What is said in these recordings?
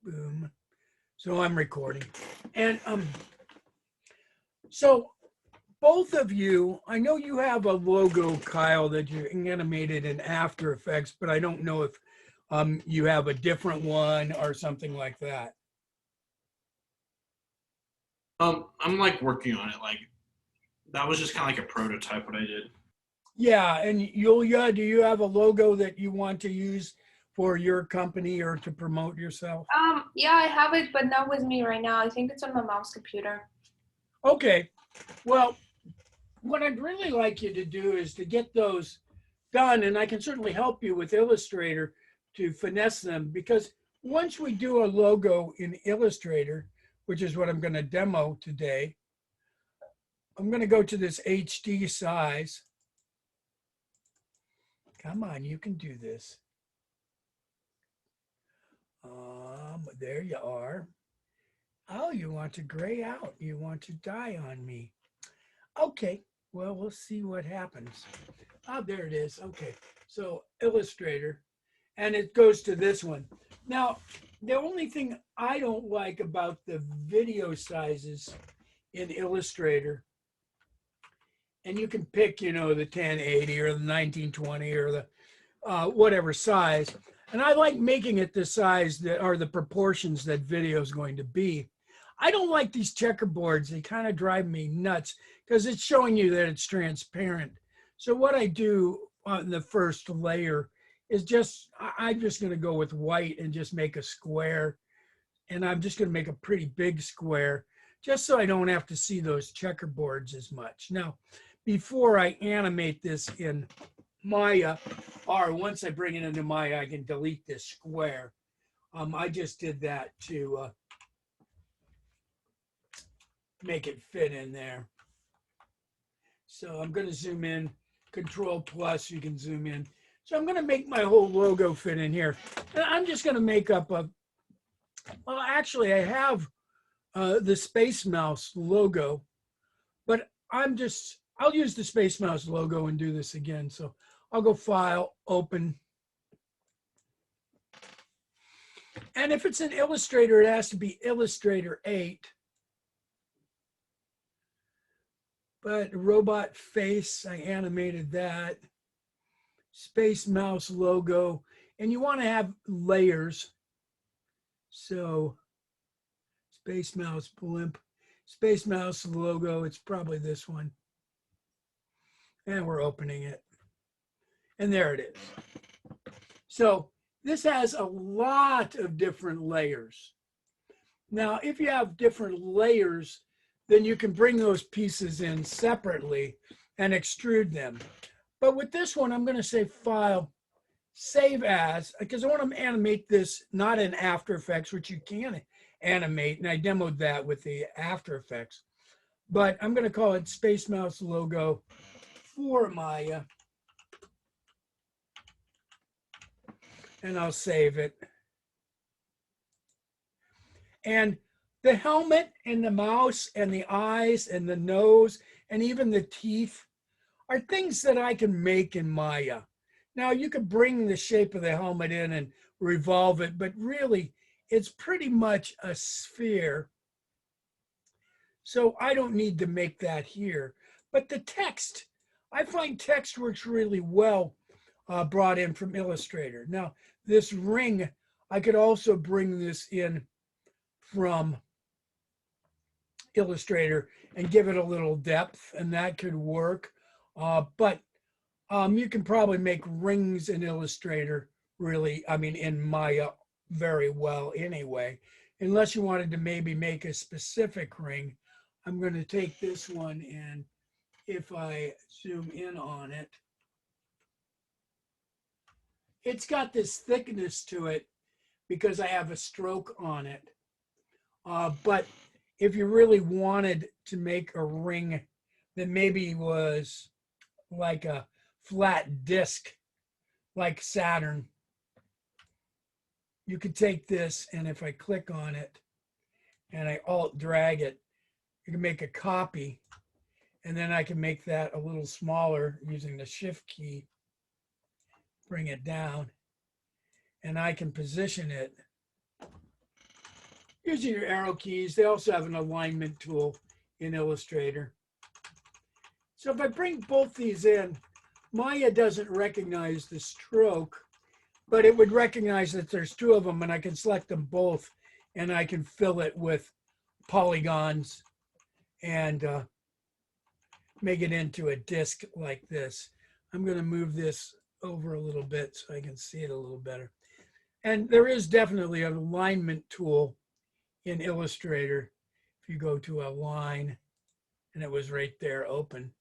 Boom. So I'm recording. And so both of you, I know you have a logo, Kyle, that you animated in After Effects, but I don't know if you have a different one or something like that. I'm like working on it. Like that was just kind of like a prototype what I did. Yeah, and Yulia, do you have a logo that you want to use for your company or to promote yourself? Yeah, I have it, but not with me right now. I think it's on my mom's computer. Okay. Well, what I'd really like you to do is to get those done, and I can certainly help you with Illustrator to finesse them, because once we do a logo in Illustrator, which is what I'm going to demo today, I'm going to go to this HD size. Come on, you can do this. There you are. Oh, you want to gray out. You want to die on me. Okay, well, we'll see what happens. Oh, there it is. Okay, so Illustrator, and it goes to this one. Now, the only thing I don't like about the video sizes in Illustrator, and you can pick, the 1080 or the 1920 or the whatever size, and I like making it the size that are the proportions that video is going to be. I don't like these checkerboards. They kind of drive me nuts because it's showing you that it's transparent. So what I do on the first layer is I'm just going to go with white and just make a square. And I'm just going to make a pretty big square just so I don't have to see those checkerboards as much. Now, before I animate this in Maya, or once I bring it into Maya, I can delete this square. I just did that to make it fit in there. So I'm going to zoom in, Control plus, you can zoom in. So I'm going to make my whole logo fit in here. And I'm just going to make up well, actually I have the Space Mouse logo, but I'll use the Space Mouse logo and do this again. So I'll go File, Open. And if it's an Illustrator, it has to be Illustrator 8. But robot face, I animated that. Space Mouse logo. And you want to have layers. So Space Mouse blimp, Space Mouse logo, it's probably this one. And we're opening it. And there it is. So this has a lot of different layers. Now, if you have different layers, then you can bring those pieces in separately and extrude them. But with this one, I'm going to say File, Save As, because I want to animate this not in After Effects, which you can animate, and I demoed that with the After Effects. But I'm going to call it Space Mouse logo for Maya. And I'll save it. And the helmet and the mouse and the eyes and the nose and even the teeth are things that I can make in Maya. Now, you could bring the shape of the helmet in and revolve it, but really, it's pretty much a sphere. So I don't need to make that here. But the text, I find text works really well brought in from Illustrator. Now, this ring, I could also bring this in from Illustrator and give it a little depth, and that could work. But you can probably make rings in Illustrator in Maya very well anyway, unless you wanted to maybe make a specific ring. I'm going to take this one, and if I zoom in on it, it's got this thickness to it because I have a stroke on it. But if you really wanted to make a ring that maybe was like a flat disc, like Saturn, you could take this, and if I click on it and I alt drag it, you can make a copy, and then I can make that a little smaller using the Shift key, bring it down, and I can position it using your arrow keys. They also have an alignment tool in Illustrator. So if I bring both these in, Maya doesn't recognize the stroke, but it would recognize that there's two of them, and I can select them both, and I can fill it with polygons and make it into a disc like this. I'm going to move this over a little bit so I can see it a little better. And there is definitely an alignment tool in Illustrator. If you go to Align, and it was right there open.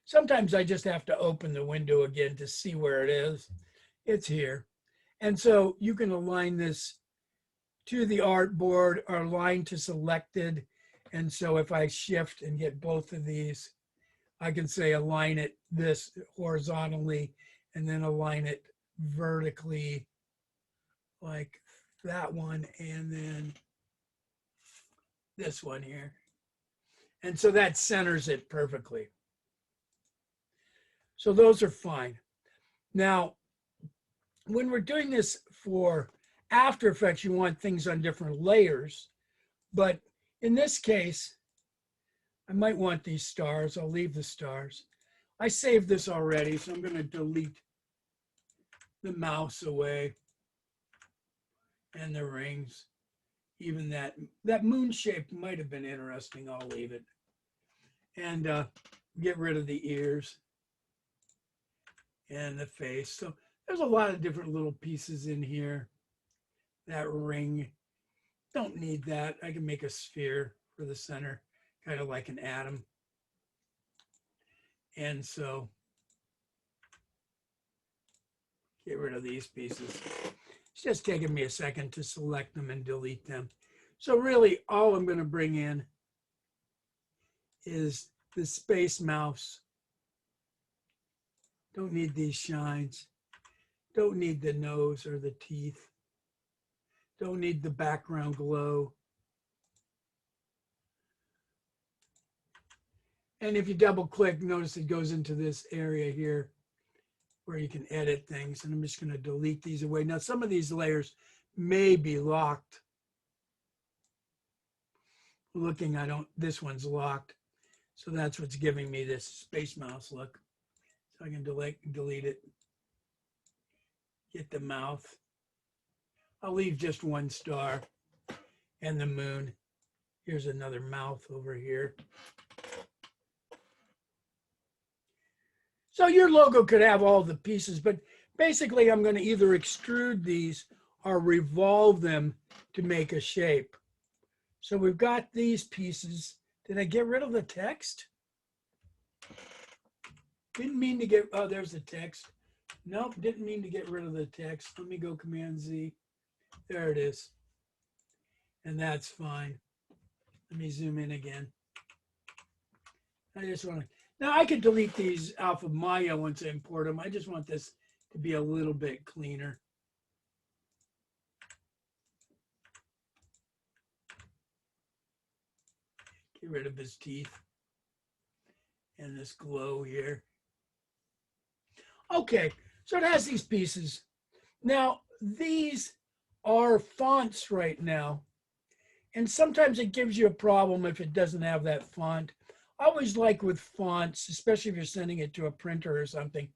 Sometimes I just have to open the window again to see where it is. It's here. And so you can align this to the artboard or align to selected. And so if I shift and get both of these, I can say align it this horizontally and then align it vertically like that one, and then this one here. And so that centers it perfectly. So those are fine. Now, when we're doing this for After Effects, you want things on different layers. But in this case, I might want these stars. I'll leave the stars. I saved this already, so I'm going to delete the mouse away and the rings. Even that moon shape might have been interesting. I'll leave it. And get rid of the ears and the face. So there's a lot of different little pieces in here. That ring, don't need that. I can make a sphere for the center, kind of like an atom. And so get rid of these pieces. It's just taking me a second to select them and delete them. So really all I'm going to bring in is the space mouse. Don't need these shines. Don't need the nose or the teeth. Don't need the background glow. And if you double click, notice it goes into this area here where you can edit things. And I'm just going to delete these away. Now, some of these layers may be locked. Looking, this one's locked. So that's what's giving me this space mouse look. So I can delete it. Get the mouth. I'll leave just one star and the moon. Here's another mouth over here. So your logo could have all the pieces, but basically I'm going to either extrude these or revolve them to make a shape. So we've got these pieces. Did I get rid of the text? Didn't mean to get, oh, there's the text. Nope, didn't mean to get rid of the text. Let me go Command Z. There it is. And that's fine. Let me zoom in again. I just want to, now I could delete these off of Maya once I import them. I just want this to be a little bit cleaner. Get rid of his teeth and this glow here. Okay, so it has these pieces. Now, these are fonts right now. And sometimes it gives you a problem if it doesn't have that font. I always like with fonts, especially if you're sending it to a printer or something,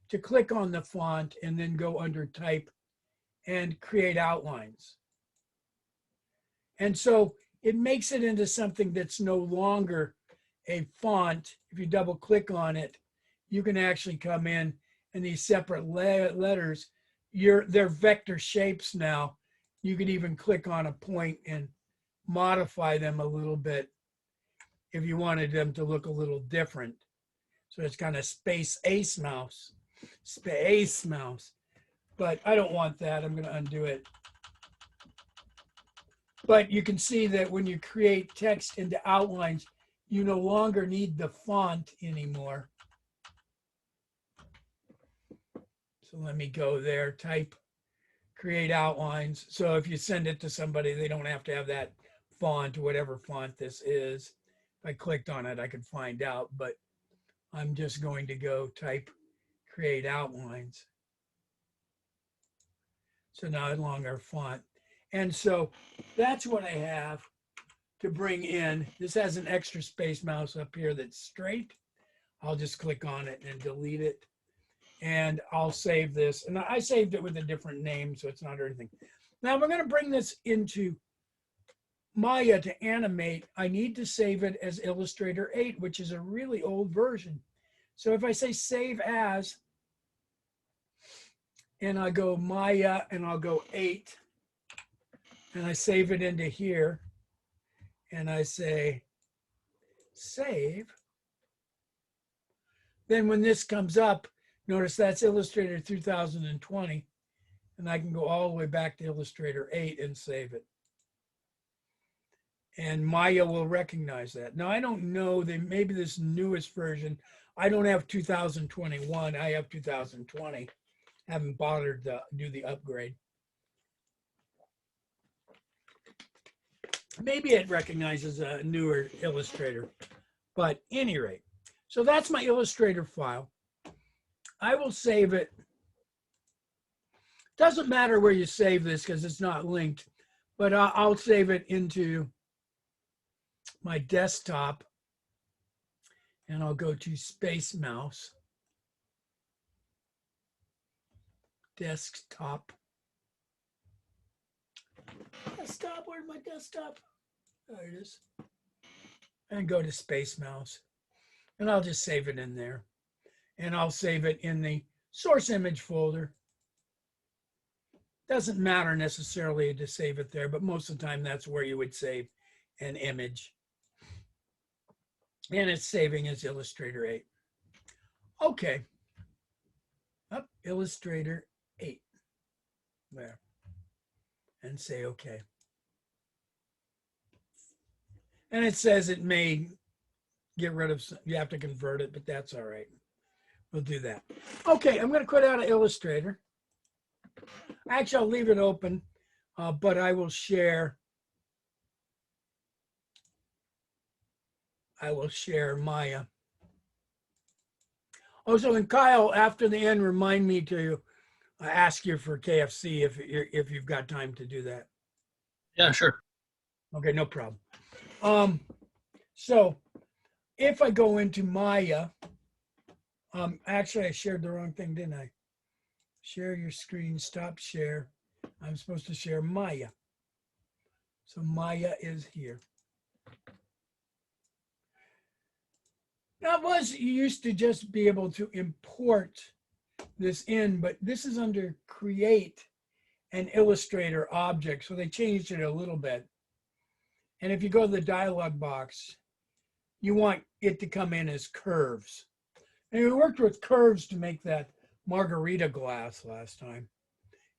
to click on the font and then go under Type and Create Outlines. And so it makes it into something that's no longer a font. If you double click on it, you can actually come in and these separate letters, they're vector shapes now. You can even click on a point and modify them a little bit if you wanted them to look a little different. So it's kind of space mouse. But I don't want that. I'm going to undo it. But you can see that when you create text into outlines, you no longer need the font anymore. So let me go there, type, create outlines. So if you send it to somebody, they don't have to have that font, whatever font this is. If I clicked on it, I could find out, but I'm just going to go type, create outlines. So now no longer font. And so that's what I have to bring in. This has an extra space mouse up here that's straight. I'll just click on it and delete it. And I'll save this. And I saved it with a different name, so it's not anything. Now we're going to bring this into Maya to animate. I need to save it as Illustrator 8, which is a really old version. So if I say save as, and I go Maya and I'll go 8, and I save it into here, and I say save, then when this comes up, notice that's Illustrator 2020, and I can go all the way back to Illustrator 8 and save it. And Maya will recognize that. Now, I don't know, maybe this newest version, I don't have 2021, I have 2020. Haven't bothered to do the upgrade. Maybe it recognizes a newer Illustrator, but any rate. So that's my Illustrator file. I will save it. Doesn't matter where you save this because it's not linked, but I'll save it into my desktop, and I'll go to Space Mouse, desktop. Desktop, where's my desktop? There it is. And go to Space Mouse, and I'll just save it in there. And I'll save it in the source image folder. Doesn't matter necessarily to save it there, but most of the time that's where you would save an image. And it's saving as Illustrator 8. Okay. Up, Illustrator 8. There. And say okay. And it says it may get rid of, you have to convert it, but that's all right. We'll do that. Okay, I'm going to quit out of Illustrator. Actually, I'll leave it open, but I will share. I will share Maya. Also, and Kyle, after the end, remind me to ask you for KFC if you've got time to do that. Yeah, sure. Okay, no problem. So if I go into Maya, actually I shared the wrong thing, didn't I? Share your screen, stop share. I'm supposed to share Maya. So Maya is here. Now, you used to just be able to import this in, but this is under Create an Illustrator object. So they changed it a little bit. And if you go to the dialog box, you want it to come in as curves. And we worked with curves to make that margarita glass last time.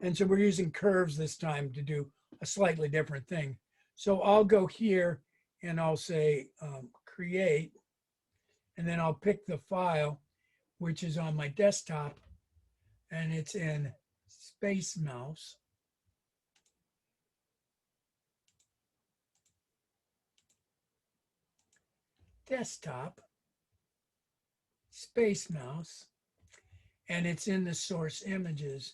And so we're using curves this time to do a slightly different thing. So I'll go here and I'll say create, and then I'll pick the file, which is on my desktop, and it's in Space Mouse. Desktop, Space Mouse, and it's in the source images,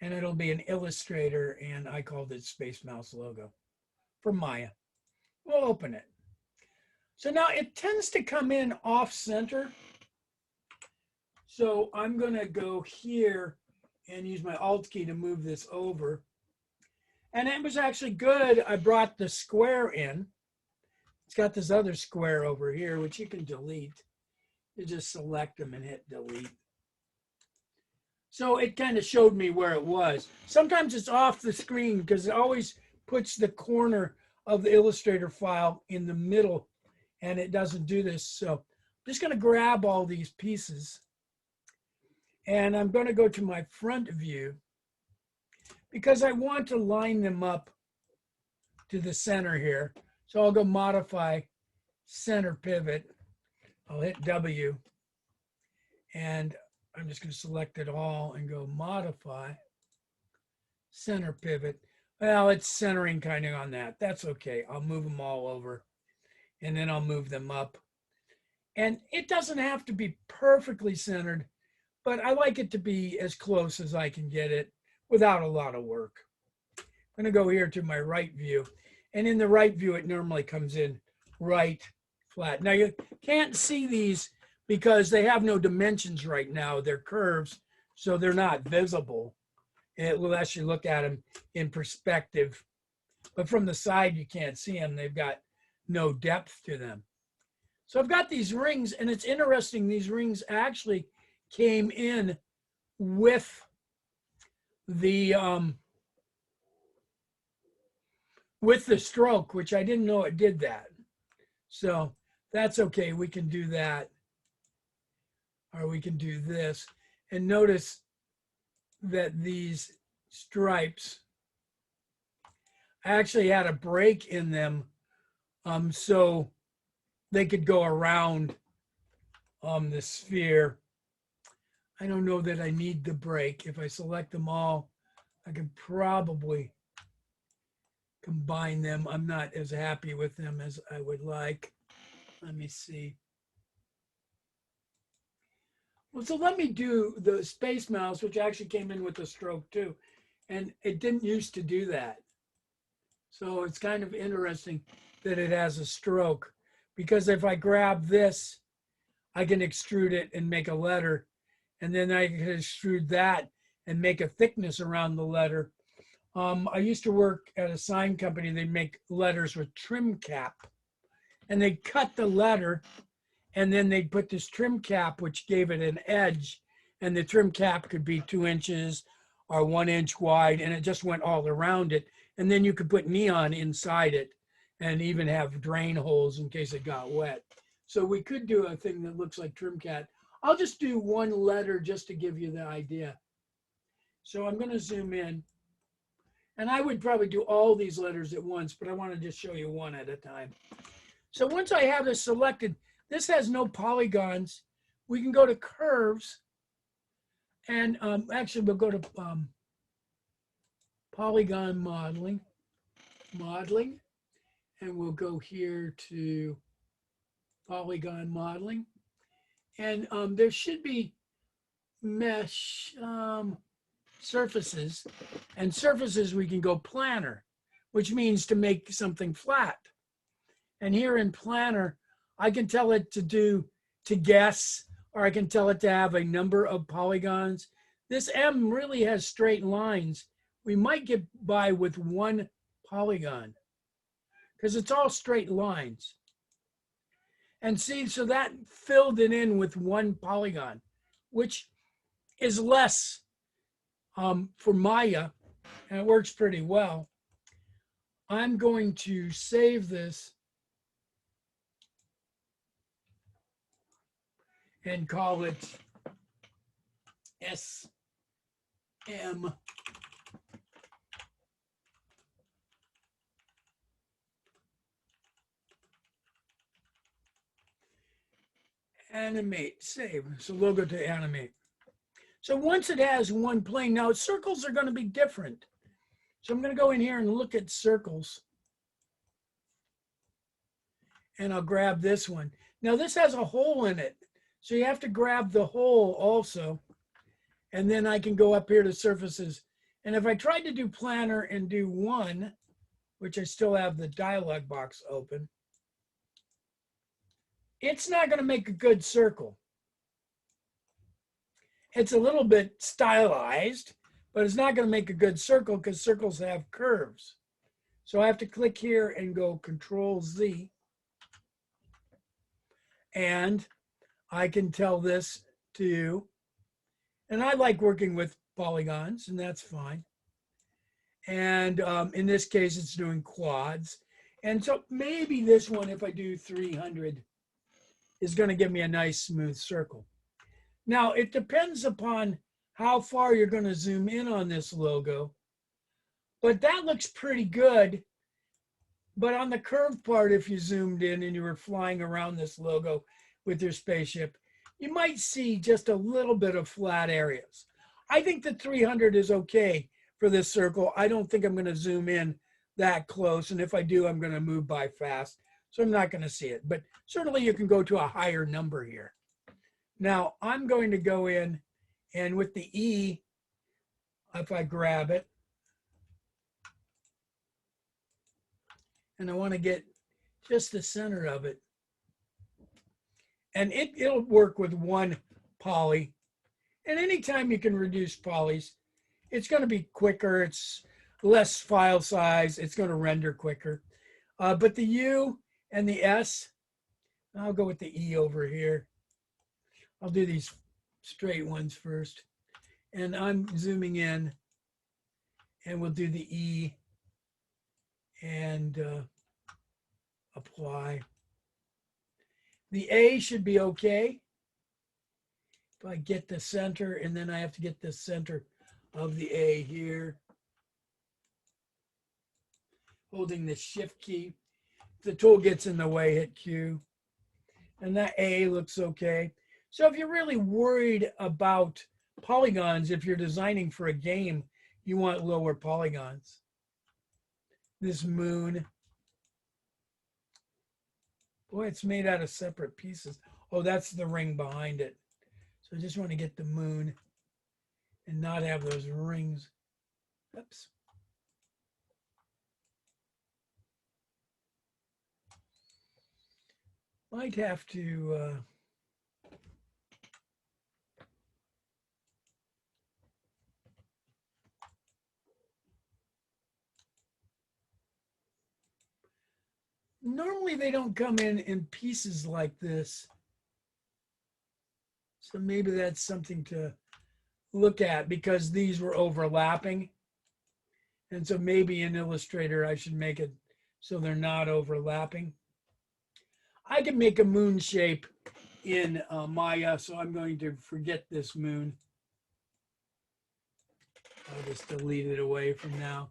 and it'll be an Illustrator, and I called it Space Mouse logo for Maya. We'll open it. So now it tends to come in off center. So I'm going to go here and use my Alt key to move this over. And it was actually good. I brought the square in. It's got this other square over here, which you can delete. You just select them and hit delete. So it kind of showed me where it was. Sometimes it's off the screen because it always puts the corner of the Illustrator file in the middle, and it doesn't do this. So I'm just going to grab all these pieces, and I'm going to go to my front view because I want to line them up to the center here. So I'll go modify center pivot. I'll hit W, and I'm just going to select it all and go modify center pivot. Well, it's centering kind of on that. That's okay. I'll move them all over, and then I'll move them up. And it doesn't have to be perfectly centered, but I like it to be as close as I can get it without a lot of work. I'm going to go here to my right view. And in the right view, it normally comes in right flat. Now you can't see these because they have no dimensions right now. They're curves, so they're not visible. It will actually look at them in perspective. But from the side, you can't see them. They've got no depth to them. So I've got these rings, and it's interesting. These rings actually came in with the stroke, which I didn't know it did that. So that's okay. We can do that. Or we can do this. And notice that these stripes actually had a break in them, so they could go around the sphere. I don't know that I need the break. If I select them all, I can probably combine them. I'm not as happy with them as I would like. Let me see. Well, so let me do the Space Mouse, which actually came in with the stroke too. And it didn't used to do that. So it's kind of interesting that it has a stroke, because if I grab this, I can extrude it and make a letter. And then I can extrude that and make a thickness around the letter. I used to work at a sign company. They make letters with trim cap. And they cut the letter, and then they'd put this trim cap, which gave it an edge. And the trim cap could be 2 inches or 1 inch wide, and it just went all around it. And then you could put neon inside it and even have drain holes in case it got wet. So we could do a thing that looks like trim cap. I'll just do one letter just to give you the idea. So I'm going to zoom in. And I would probably do all these letters at once, but I want to just show you one at a time. So once I have this selected, this has no polygons. We can go to curves. And actually, we'll go to polygon modeling. And we'll go here to polygon modeling. And there should be mesh surfaces. And surfaces, we can go planar, which means to make something flat. And here in planar, I can tell it to guess, or I can tell it to have a number of polygons. This M really has straight lines. We might get by with one polygon because it's all straight lines. And see, so that filled it in with one polygon, which is less for Maya, and it works pretty well. I'm going to save this and call it SM animate, save. So logo to animate. So once it has one plane, now circles are going to be different. So I'm going to go in here and look at circles. And I'll grab this one. Now this has a hole in it. So you have to grab the hole also. And then I can go up here to surfaces. And if I tried to do planar and do one, which I still have the dialog box open, it's not going to make a good circle. It's a little bit stylized, but it's not going to make a good circle because circles have curves. So I have to click here and go Control Z. And I can tell this to, and I like working with polygons, and that's fine. And in this case, it's doing quads. And so maybe this one, if I do 300, is going to give me a nice smooth circle. Now, it depends upon how far you're going to zoom in on this logo. But that looks pretty good. But on the curved part, if you zoomed in and you were flying around this logo with your spaceship, you might see just a little bit of flat areas. I think the 300 is okay for this circle. I don't think I'm going to zoom in that close. And if I do, I'm going to move by fast. So I'm not going to see it. But certainly you can go to a higher number here. Now, I'm going to go in, and with the E, if I grab it, and I want to get just the center of it. And it'll work with one poly. And anytime you can reduce polys, it's going to be quicker. It's less file size. It's going to render quicker. But the U and the S, I'll go with the E over here. I'll do these straight ones first. And I'm zooming in, and we'll do the E and apply. The A should be okay. If I get the center, and then I have to get the center of the A here. Holding the shift key. If the tool gets in the way, hit Q. And that A looks okay. So if you're really worried about polygons, if you're designing for a game, you want lower polygons. This moon. Boy, it's made out of separate pieces. Oh, that's the ring behind it. So I just want to get the moon and not have those rings. Oops. Might have to normally they don't come in pieces like this. So maybe that's something to look at, because these were overlapping. And so maybe in Illustrator, I should make it so they're not overlapping. I can make a moon shape in Maya, so I'm going to forget this moon. I'll just delete it away from now.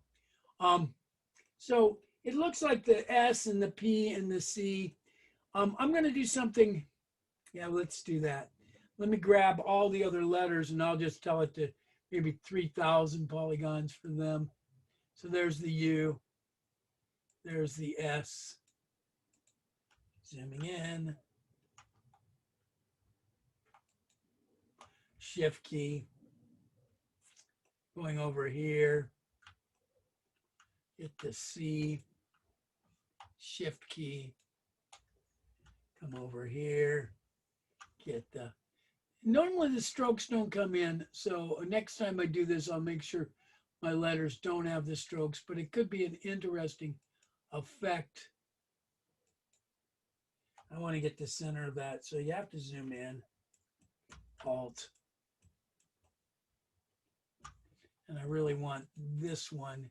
So it looks like the S and the P and the C. I'm going to do something. Yeah, let's do that. Let me grab all the other letters, and I'll just tell it to maybe 3,000 polygons for them. So there's the U. There's the S. Zooming in. Shift key. Going over here. Hit the C. Shift key. Come over here. Get the... Normally the strokes don't come in, so next time I do this, I'll make sure my letters don't have the strokes, but it could be an interesting effect. I want to get the center of that, so you have to zoom in. Alt. And I really want this one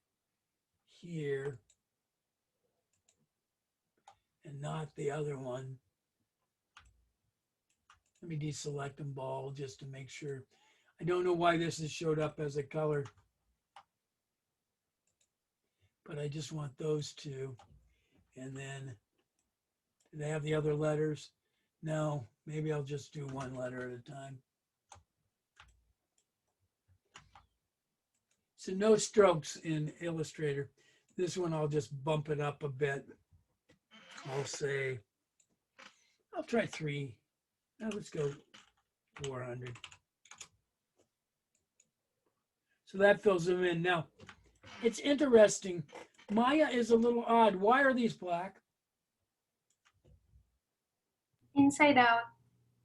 here and not the other one. Let me deselect them all just to make sure. I don't know why this has showed up as a color, but I just want those two. And then, do they have the other letters? No, maybe I'll just do one letter at a time. So no strokes in Illustrator. This one, I'll just bump it up a bit. I'll say, I'll try 3. Now let's go 400. So that fills them in. Now, it's interesting. Maya is a little odd. Why are these black? Inside out.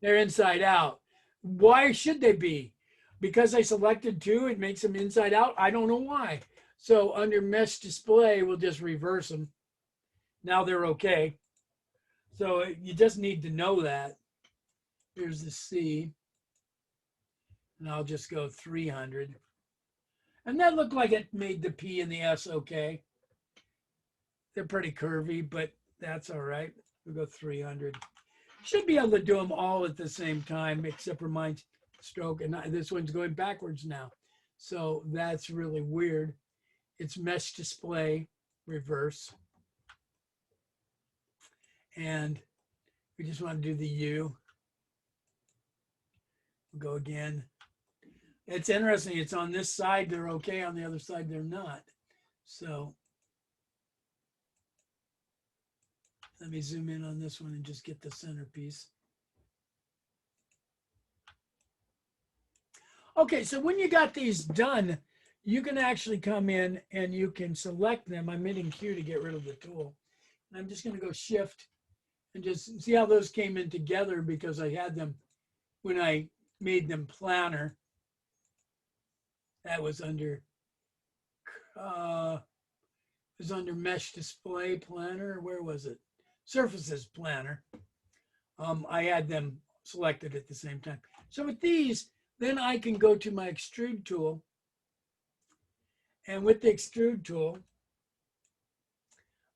They're inside out. Why should they be? Because I selected 2, it makes them inside out. I don't know why. So under mesh display, we'll just reverse them. Now they're okay. So you just need to know that. Here's the C. And I'll just go 300. And that looked like it made the P and the S okay. They're pretty curvy, but that's all right. We'll go 300. Should be able to do them all at the same time, except for mine's stroke. And this one's going backwards now. So that's really weird. It's mesh display, reverse. And we just want to do the U. We'll go again. It's interesting. It's on this side, they're okay. On the other side, they're not. So let me zoom in on this one and just get the centerpiece. Okay, so when you got these done, you can actually come in and you can select them. I'm hitting Q to get rid of the tool. I'm just going to go shift and just see how those came in together because I had them when I made them planner. That was under mesh display planner. Where was it? Surfaces planner. I had them selected at the same time. So with these, then I can go to my extrude tool. And with the extrude tool,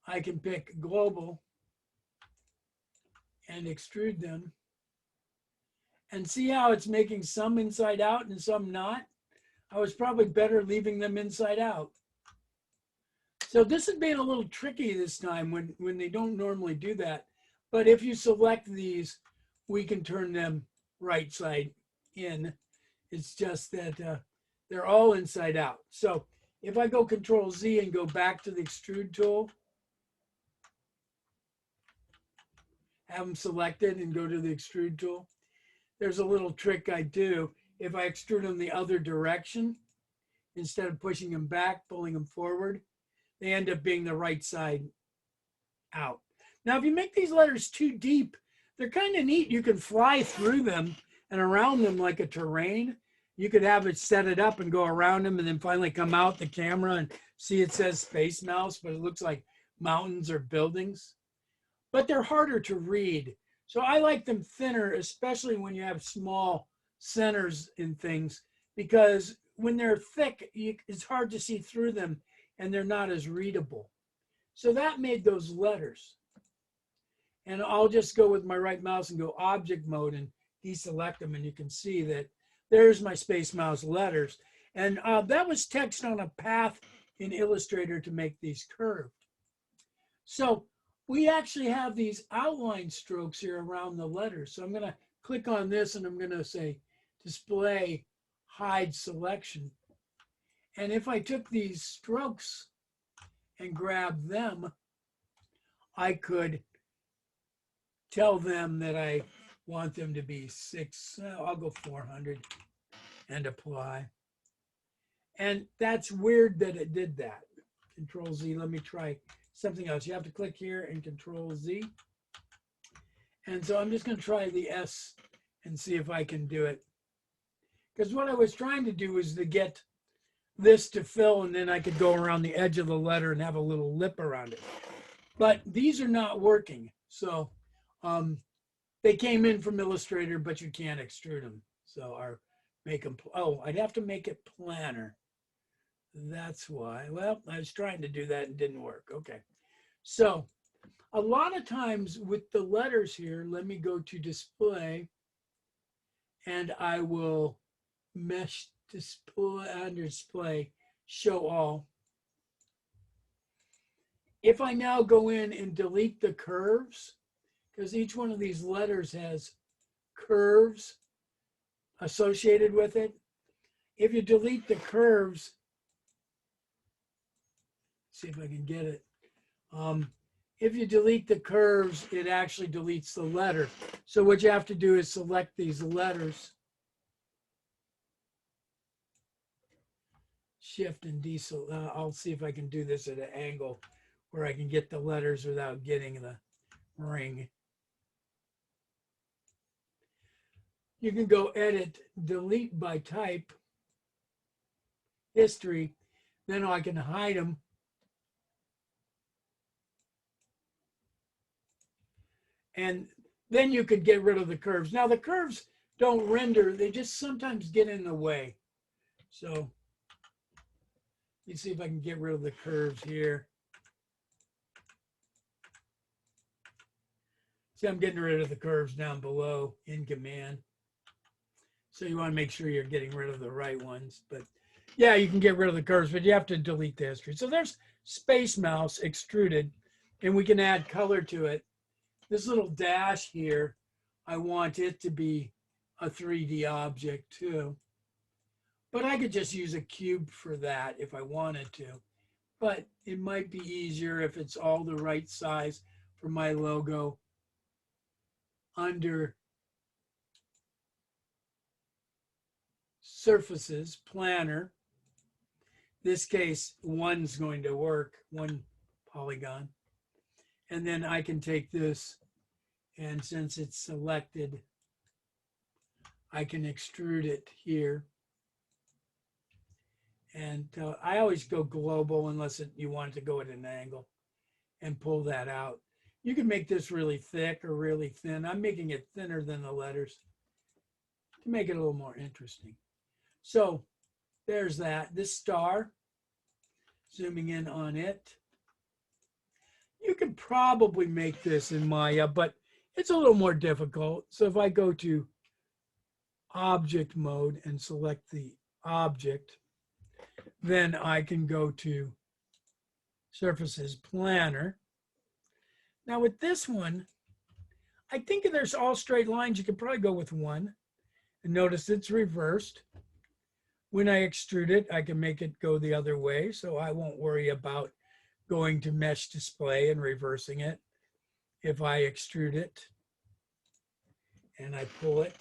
I can pick global and extrude them. And see how it's making some inside out and some not? I was probably better leaving them inside out. So this is being a little tricky this time when they don't normally do that. But if you select these, we can turn them right side in. It's just that they're all inside out. So if I go Control Z and go back to the extrude tool, have them selected and go to the extrude tool, there's a little trick I do. If I extrude them the other direction, instead of pushing them back, pulling them forward, they end up being the right side out. Now, if you make these letters too deep, they're kind of neat. You can fly through them and around them like a terrain. You could have it set it up and go around them and then finally come out the camera and see it says Space Mouse, but it looks like mountains or buildings. But they're harder to read. So I like them thinner, especially when you have small centers in things, because when they're thick, it's hard to see through them and they're not as readable. So that made those letters. And I'll just go with my right mouse and go object mode and deselect them. And you can see that there's my Space Mouse letters. And that was text on a path in Illustrator to make these curved. So we actually have these outline strokes here around the letters. So I'm going to click on this and I'm going to say display hide selection. And if I took these strokes and grab them, I could tell them that I want them to be 6, I'll go 400 and apply. And that's weird that it did that. Control Z, let me try something else. You have to click here and Control Z. And so I'm just going to try the S and see if I can do it. Because what I was trying to do is to get this to fill, and then I could go around the edge of the letter and have a little lip around it. But these are not working. So they came in from Illustrator, but you can't extrude them. So or make them, oh, I'd have to make it planner. That's why. Well, I was trying to do that and didn't work. Okay. So a lot of times with the letters here, let me go to display and I will mesh display under display, show all. If I now go in and delete the curves, because each one of these letters has curves associated with it. If you delete the curves, see if I can get it. If you delete the curves, it actually deletes the letter. So what you have to do is select these letters, shift and deselect. I'll see if I can do this at an angle where I can get the letters without getting the ring. You can go edit, delete by type, history, then I can hide them. And then you could get rid of the curves. Now the curves don't render, they just sometimes get in the way. So you see if I can get rid of the curves here. See, I'm getting rid of the curves down below in command. So you want to make sure you're getting rid of the right ones. But yeah, you can get rid of the curves, but you have to delete the history. So there's Space Mouse extruded, and we can add color to it. This little dash here, I want it to be a 3D object too. But I could just use a cube for that if I wanted to. But it might be easier if it's all the right size for my logo under surfaces, planner. This case, one's going to work, one polygon. And then I can take this, and since it's selected, I can extrude it here. And I always go global unless you want it to go at an angle, and pull that out. You can make this really thick or really thin. I'm making it thinner than the letters to make it a little more interesting. So there's that. This star, zooming in on it. You can probably make this in Maya, but it's a little more difficult. So if I go to object mode and select the object, then I can go to surfaces planner. Now with this one, I think if there's all straight lines, you could probably go with one. And notice it's reversed. When I extrude it, I can make it go the other way, so I won't worry about going to mesh display and reversing it. If I extrude it and I pull it,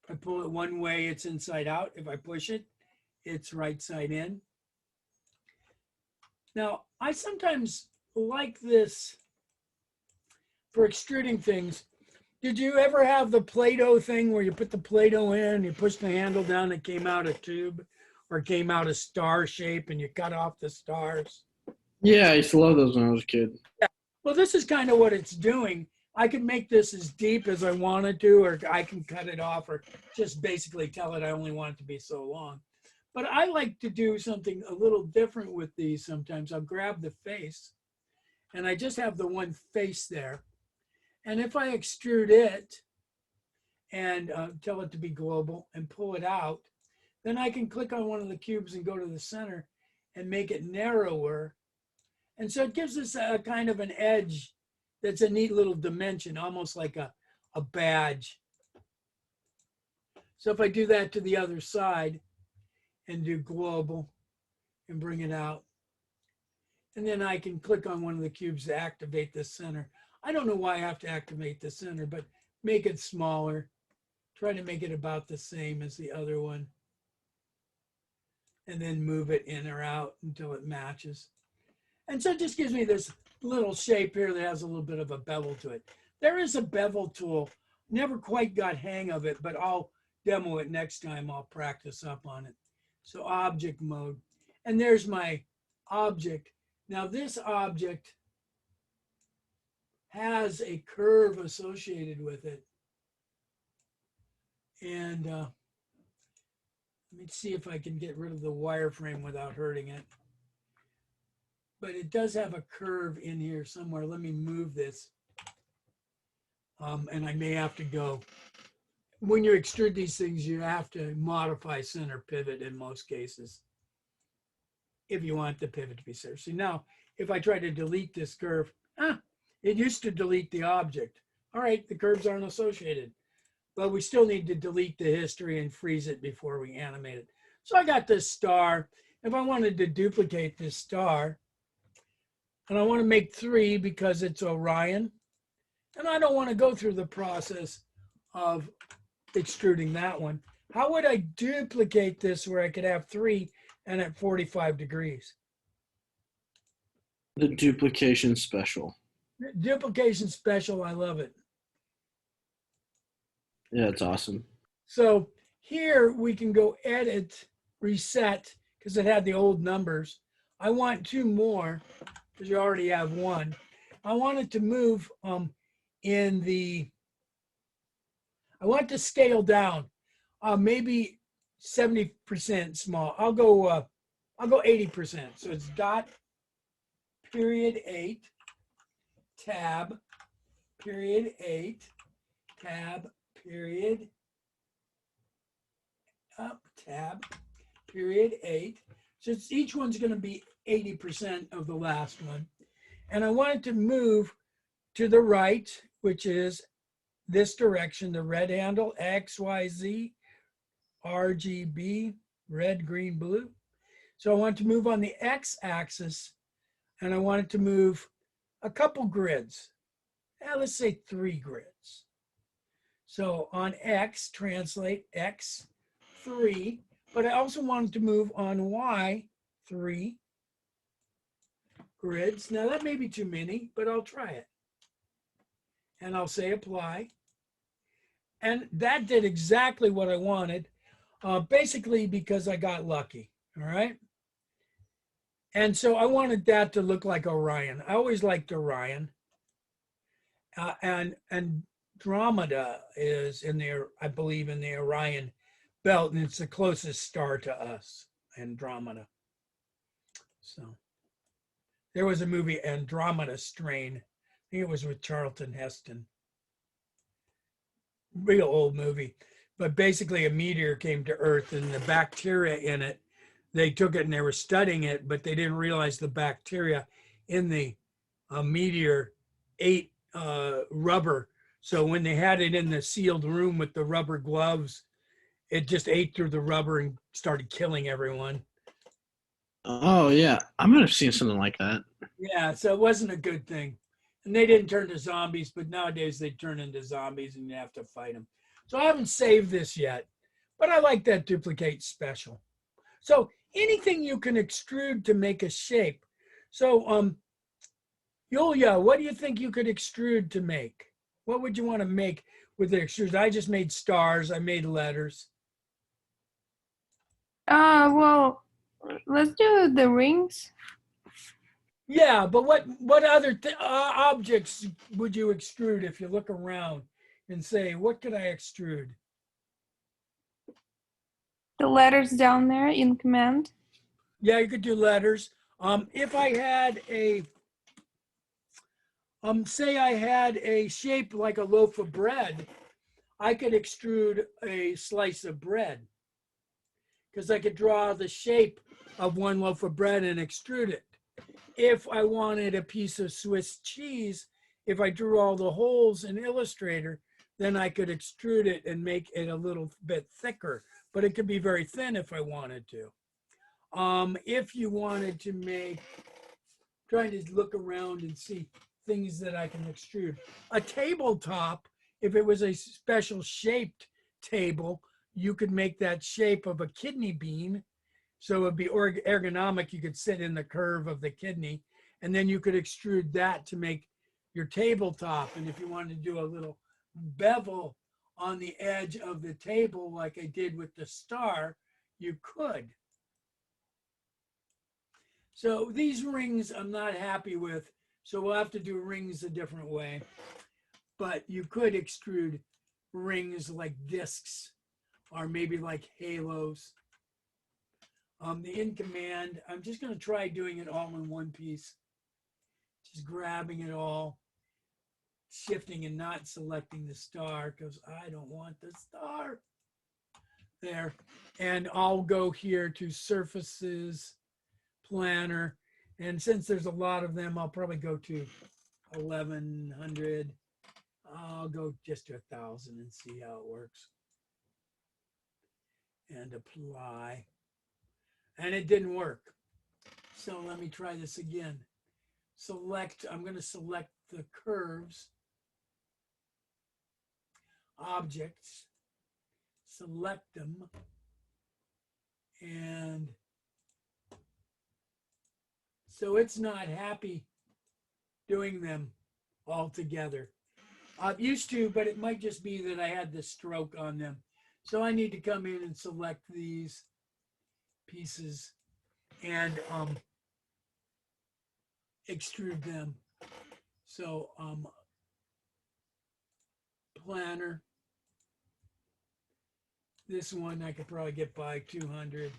if I pull it one way, it's inside out. If I push it, it's right side in. Now, I sometimes like this for extruding things. Did you ever have the Play-Doh thing where you put the Play-Doh in, you push the handle down, it came out a tube, or it came out a star shape, and you cut off the stars? Yeah, I used to love those when I was a kid. Well, this is kind of what it's doing. I can make this as deep as I wanted to, or I can cut it off, or just basically tell it I only want it to be so long. But I like to do something a little different with these sometimes. I'll grab the face, and I just have the one face there. And if I extrude it and tell it to be global and pull it out, then I can click on one of the cubes and go to the center and make it narrower. And so it gives us a kind of an edge that's a neat little dimension, almost like a badge. So if I do that to the other side and do global and bring it out, and then I can click on one of the cubes to activate the center. I don't know why I have to activate the center, but make it smaller. Try to make it about the same as the other one. And then move it in or out until it matches. And so it just gives me this little shape here that has a little bit of a bevel to it. There is a bevel tool. Never quite got hang of it, but I'll demo it next time. I'll practice up on it. So object mode. And there's my object. Now this object has a curve associated with it. And let me see if I can get rid of the wireframe without hurting it. But it does have a curve in here somewhere. Let me move this. And I may have to go. When you extrude these things, you have to modify center pivot in most cases, if you want the pivot to be center. So now, if I try to delete this curve, it used to delete the object. All right, the curves aren't associated, but we still need to delete the history and freeze it before we animate it. So I got this star. If I wanted to duplicate this star, and I want to make 3 because it's Orion, and I don't want to go through the process of extruding that one, how would I duplicate this where I could have 3 and at 45 degrees? The duplication special. Duplication special, I love it. Yeah, it's awesome. So here we can go edit, reset, because it had the old numbers. I want 2 more, because you already have 1. I want it to move I want to scale down, maybe 70% small. I'll go 80%. So it's dot period 8 tab period 8 tab period up tab period 8. So each one's going to be 80% of the last one. And I want it to move to the right, which is this direction, the red handle, X, Y, Z, RGB, red, green, blue. So I want to move on the X axis, and I want it to move a couple grids. Let's say 3 grids. So on X, translate X, 3, but I also want it to move on Y, 3, grids. Now that may be too many, but I'll try it. And I'll say apply. And that did exactly what I wanted, basically because I got lucky. All right. And so I wanted that to look like Orion. I always liked Orion. And Andromeda is in there, I believe, in the Orion belt, and it's the closest star to us, Andromeda. So there was a movie, Andromeda Strain. I think it was with Charlton Heston. Real old movie. But basically a meteor came to Earth, and the bacteria in it, they took it and they were studying it, but they didn't realize the bacteria in the meteor ate rubber. So when they had it in the sealed room with the rubber gloves, it just ate through the rubber and started killing everyone. Oh yeah, I might have seen something like that. Yeah, so it wasn't a good thing. And they didn't turn to zombies, but nowadays they turn into zombies and you have to fight them. So I haven't saved this yet, but I like that duplicate special. So anything you can extrude to make a shape. So Yulia, what do you think you could extrude to make? What would you want to make with the extrude? I just made stars, I made letters. Well, let's do the rings. Yeah, but what other objects would you extrude if you look around and say, what could I extrude? The letters down there in command. Yeah, you could do letters. If I had a, say I had a shape like a loaf of bread, I could extrude a slice of bread because I could draw the shape of one loaf of bread and extrude it. If I wanted a piece of Swiss cheese, if I drew all the holes in Illustrator, then I could extrude it and make it a little bit thicker, but it could be very thin if I wanted to. If you wanted to make, trying to look around and see things that I can extrude. A tabletop, if it was a special shaped table, you could make that shape of a kidney bean. So it'd be ergonomic. You could sit in the curve of the kidney, and then you could extrude that to make your tabletop. And if you wanted to do a little bevel on the edge of the table, like I did with the star, you could. So these rings I'm not happy with, so we'll have to do rings a different way. But you could extrude rings like discs or maybe like halos. The in command, I'm just going to try doing it all in one piece. Just grabbing it all, shifting and not selecting the star because I don't want the star. There. And I'll go here to surfaces, planner. And since there's a lot of them, I'll probably go to 1100. I'll go just to 1000 and see how it works. And apply. And it didn't work. So let me try this again. Select, I'm going to select the curves, objects, select them, and so it's not happy doing them all together. I'm used to, but it might just be that I had the stroke on them. So I need to come in and select these pieces and extrude them. So planner. This one I could probably get by 200.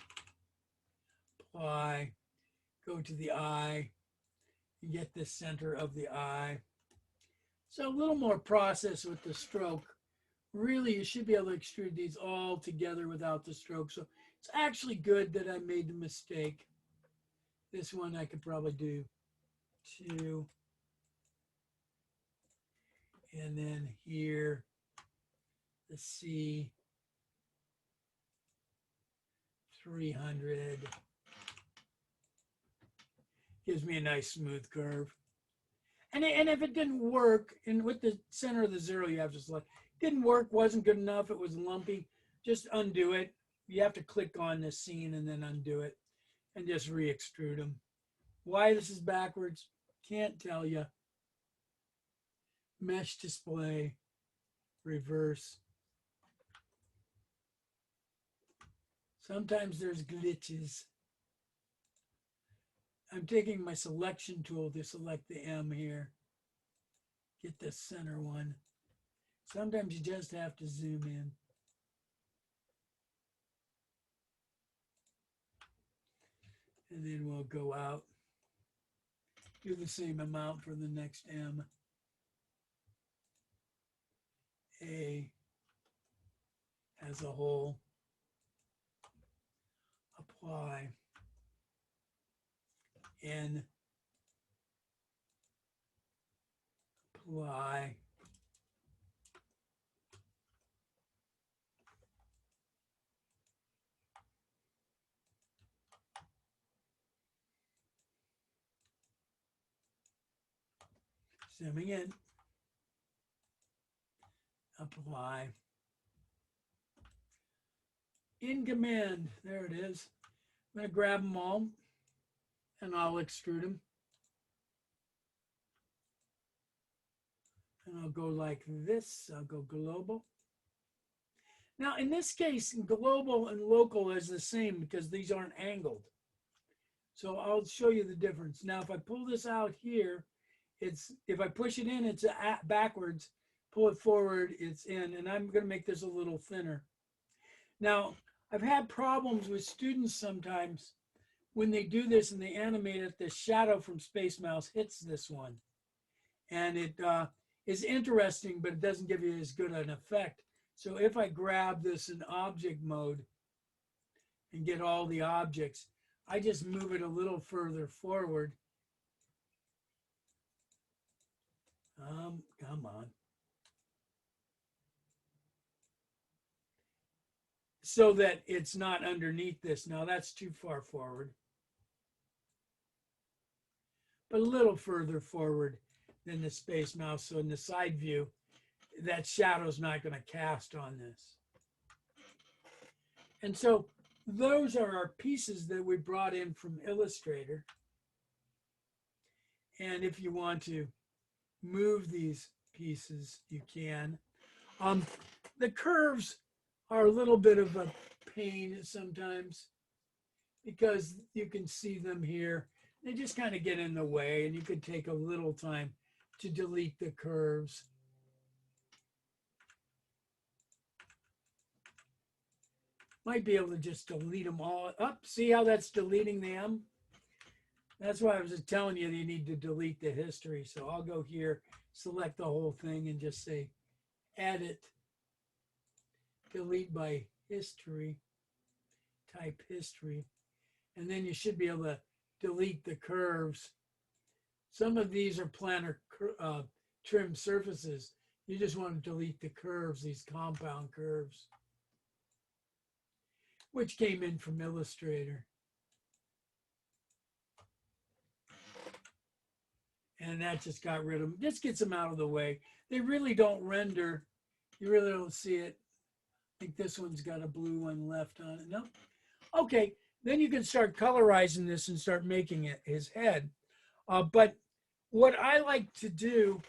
Apply. Go to the eye. You get the center of the eye. So a little more process with the stroke. Really, you should be able to extrude these all together without the stroke. So it's actually good that I made the mistake. This one I could probably do 2. And then here, the C, 300. Gives me a nice smooth curve. And if it didn't work, and with the center of the 0, you have to select. Didn't work, wasn't good enough, it was lumpy, just undo it. You have to click on the scene and then undo it and just re-extrude them Why this is backwards, can't tell you. Mesh display, reverse. Sometimes there's glitches. I'm taking my selection tool to select the M here. Get the center one. Sometimes you just have to zoom in. And then we'll go out. Do the same amount for the next M. A as a whole. Apply. N. Apply. Zooming in. Apply. In command, there it is. I'm going to grab them all and I'll extrude them. And I'll go like this. I'll go global. Now, in this case, global and local is the same because these aren't angled. So I'll show you the difference. Now, if I pull this out here, if I push it in, it's backwards. Pull it forward, it's in. And I'm going to make this a little thinner. Now, I've had problems with students sometimes when they do this and they animate it, the shadow from Space Mouse hits this one. And it is interesting, but it doesn't give you as good an effect. So if I grab this in object mode and get all the objects, I just move it a little further forward. Come on. So that it's not underneath this. Now that's too far forward. But a little further forward than the Space Mouse. So in the side view, that shadow's not going to cast on this. And so those are our pieces that we brought in from Illustrator. And if you want to move these pieces, you can. The curves are a little bit of a pain sometimes because you can see them here. They just kind of get in the way, and you could take a little time to delete the curves. Might be able to just delete them all. Up, see how that's deleting them? That's why I was just telling you you need to delete the history. So I'll go here, select the whole thing, and just say edit, delete by history, type history. And then you should be able to delete the curves. Some of these are planar trim surfaces. You just want to delete the curves, these compound curves, which came in from Illustrator. And that just got rid of them. Just gets them out of the way. They really don't render. You really don't see it. I think this one's got a blue one left on it. No? Okay, then you can start colorizing this and start making it his head. But what I like to do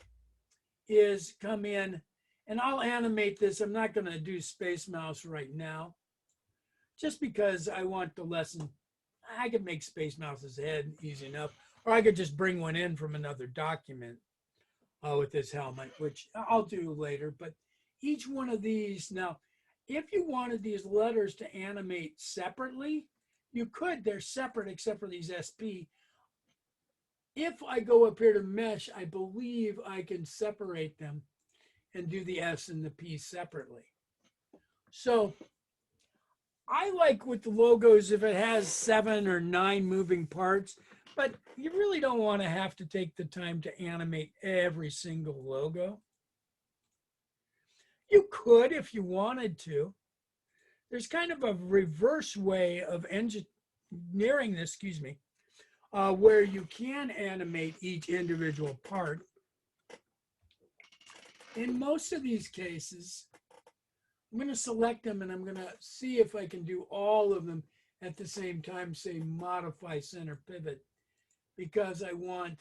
is come in and I'll animate this. I'm not going to do Space Mouse right now, just because I want the lesson. I could make Space Mouse's head easy enough, or I could just bring one in from another document with this helmet, which I'll do later. But each one of these, now, if you wanted these letters to animate separately, you could. They're separate except for these SP. If I go up here to mesh, I believe I can separate them and do the S and the P separately. So I like with the logos if it has 7 or 9 moving parts, but you really don't want to have to take the time to animate every single logo. You could if you wanted to. There's kind of a reverse way of engineering this, where you can animate each individual part. In most of these cases, I'm going to select them and I'm going to see if I can do all of them at the same time, say modify center pivot, because I want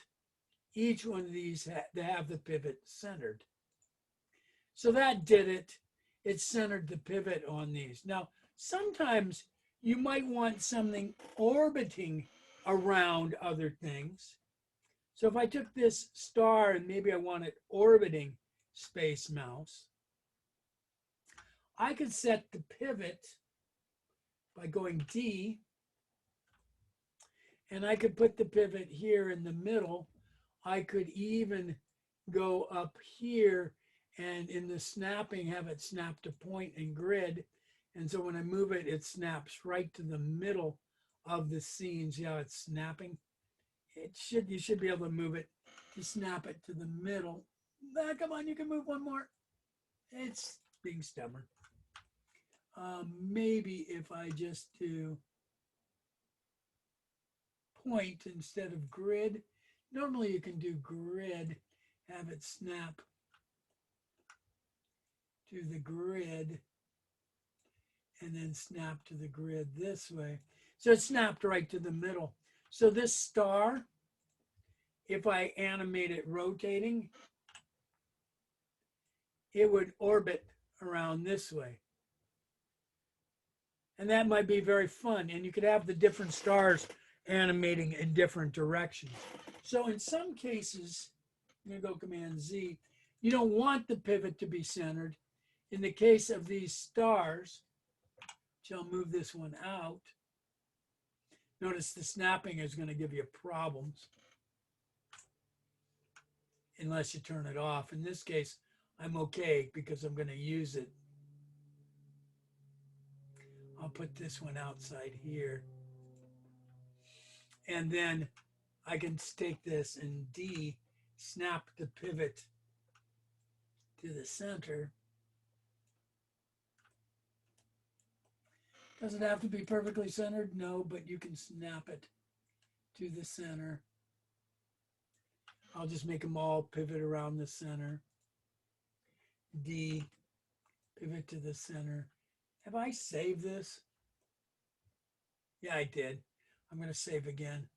each one of these to have the pivot centered. So that did it. It centered the pivot on these. Now, sometimes you might want something orbiting around other things. So if I took this star and maybe I want it orbiting Space Mouse, I could set the pivot by going D, and I could put the pivot here in the middle. I could even go up here and in the snapping have it snap to point and grid. And so when I move it, it snaps right to the middle of the scene. See how it's snapping? You should be able to move it to snap it to the middle. Come on, you can move one more. It's being stubborn. Maybe if I just do point instead of grid. Normally you can do grid, have it snap to the grid, and then snap to the grid this way. So it snapped right to the middle. So this star, if I animate it rotating, it would orbit around this way. And that might be very fun. And you could have the different stars animating in different directions. So in some cases, I'm going to go Command Z, you don't want the pivot to be centered. In the case of these stars, which I'll move this one out, notice the snapping is going to give you problems unless you turn it off. In this case, I'm okay because I'm going to use it. I'll put this one outside here. And then I can take this and D, snap the pivot to the center. Does it have to be perfectly centered? No, but you can snap it to the center. I'll just make them all pivot around the center. D, pivot to the center. Have I saved this? Yeah, I did. I'm going to save again.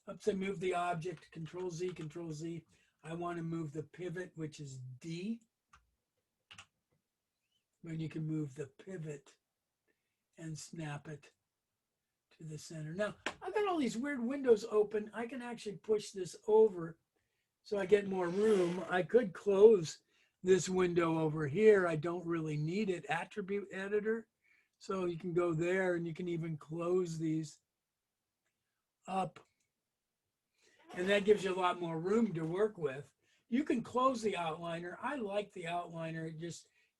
Oops, I moved the object. Control Z, Control Z. I want to move the pivot, which is D. When you can move the pivot and snap it to the center. Now, I've got all these weird windows open. I can actually push this over so I get more room. I could close this window over here. I don't really need it. Attribute editor. So you can go there and you can even close these up. And that gives you a lot more room to work with. You can close the outliner. I like the outliner.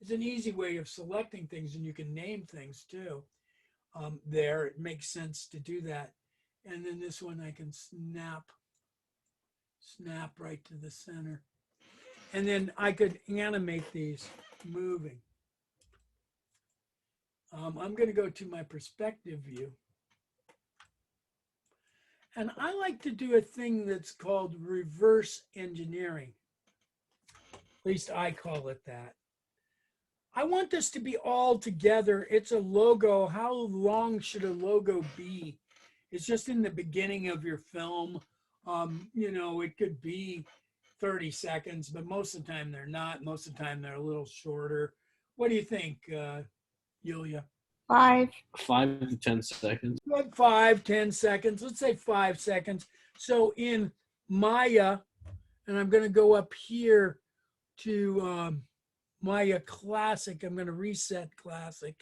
It's an easy way of selecting things, and you can name things too. There, it makes sense to do that. And then this one I can snap right to the center. And then I could animate these moving. I'm going to go to my perspective view. And I like to do a thing that's called reverse engineering. At least I call it that. I want this to be all together. It's a logo. How long should a logo be? It's just in the beginning of your film. It could be 30 seconds, but most of the time they're not. Most of the time they're a little shorter. What do you think, Yulia? 5. 5 to 10 seconds. Like 5, 10 seconds. Let's say 5 seconds. So in Maya, and I'm going to go up here to Maya Classic. I'm going to reset Classic.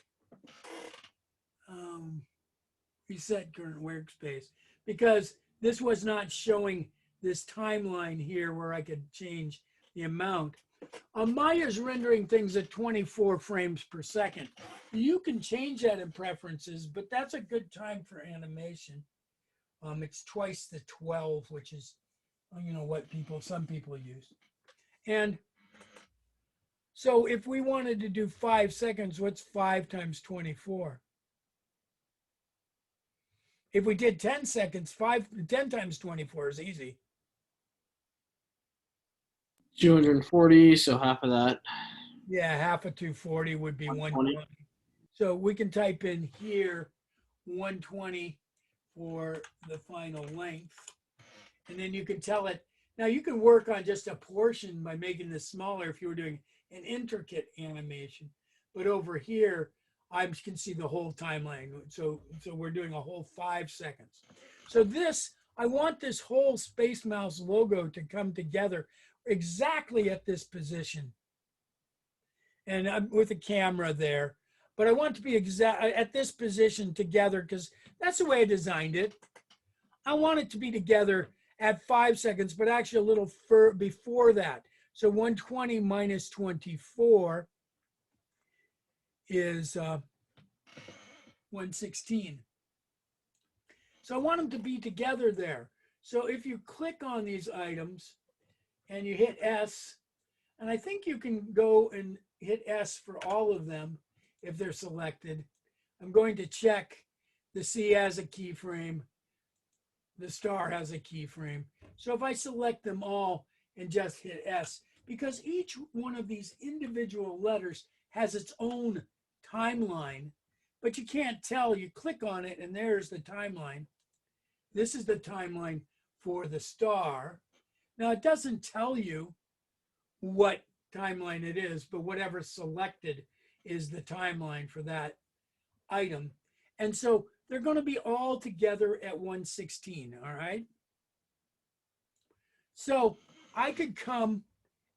Reset current workspace. Because this was not showing this timeline here where I could change the amount. Maya's rendering things at 24 frames per second. You can change that in preferences, but that's a good time for animation. It's twice the 12, which is, what some people use. And so if we wanted to do 5 seconds, what's 5 times 24? If we did 10 seconds, 10 times 24 is easy. 240, so half of that. Yeah, half of 240 would be 120. 120. So we can type in here 120 for the final length. And then you can tell it. Now you can work on just a portion by making this smaller if you were doing an intricate animation. But over here, I can see the whole timeline. So we're doing a whole 5 seconds. So this, I want this whole Space Mouse logo to come together exactly at this position. And I'm with the camera there. But I want it to be exact at this position together because that's the way I designed it. I want it to be together at 5 seconds, but actually a little before that. So 120 minus 24 is 116. So I want them to be together there. So if you click on these items and you hit S, and I think you can go and hit S for all of them if they're selected. I'm going to check the C has a keyframe, the star has a keyframe. So if I select them all and just hit S, because each one of these individual letters has its own timeline, but you can't tell. You click on it and there's the timeline. This is the timeline for the star. Now it doesn't tell you what timeline it is, but whatever's selected is the timeline for that item. And so they're going to be all together at 116, all right? So I could come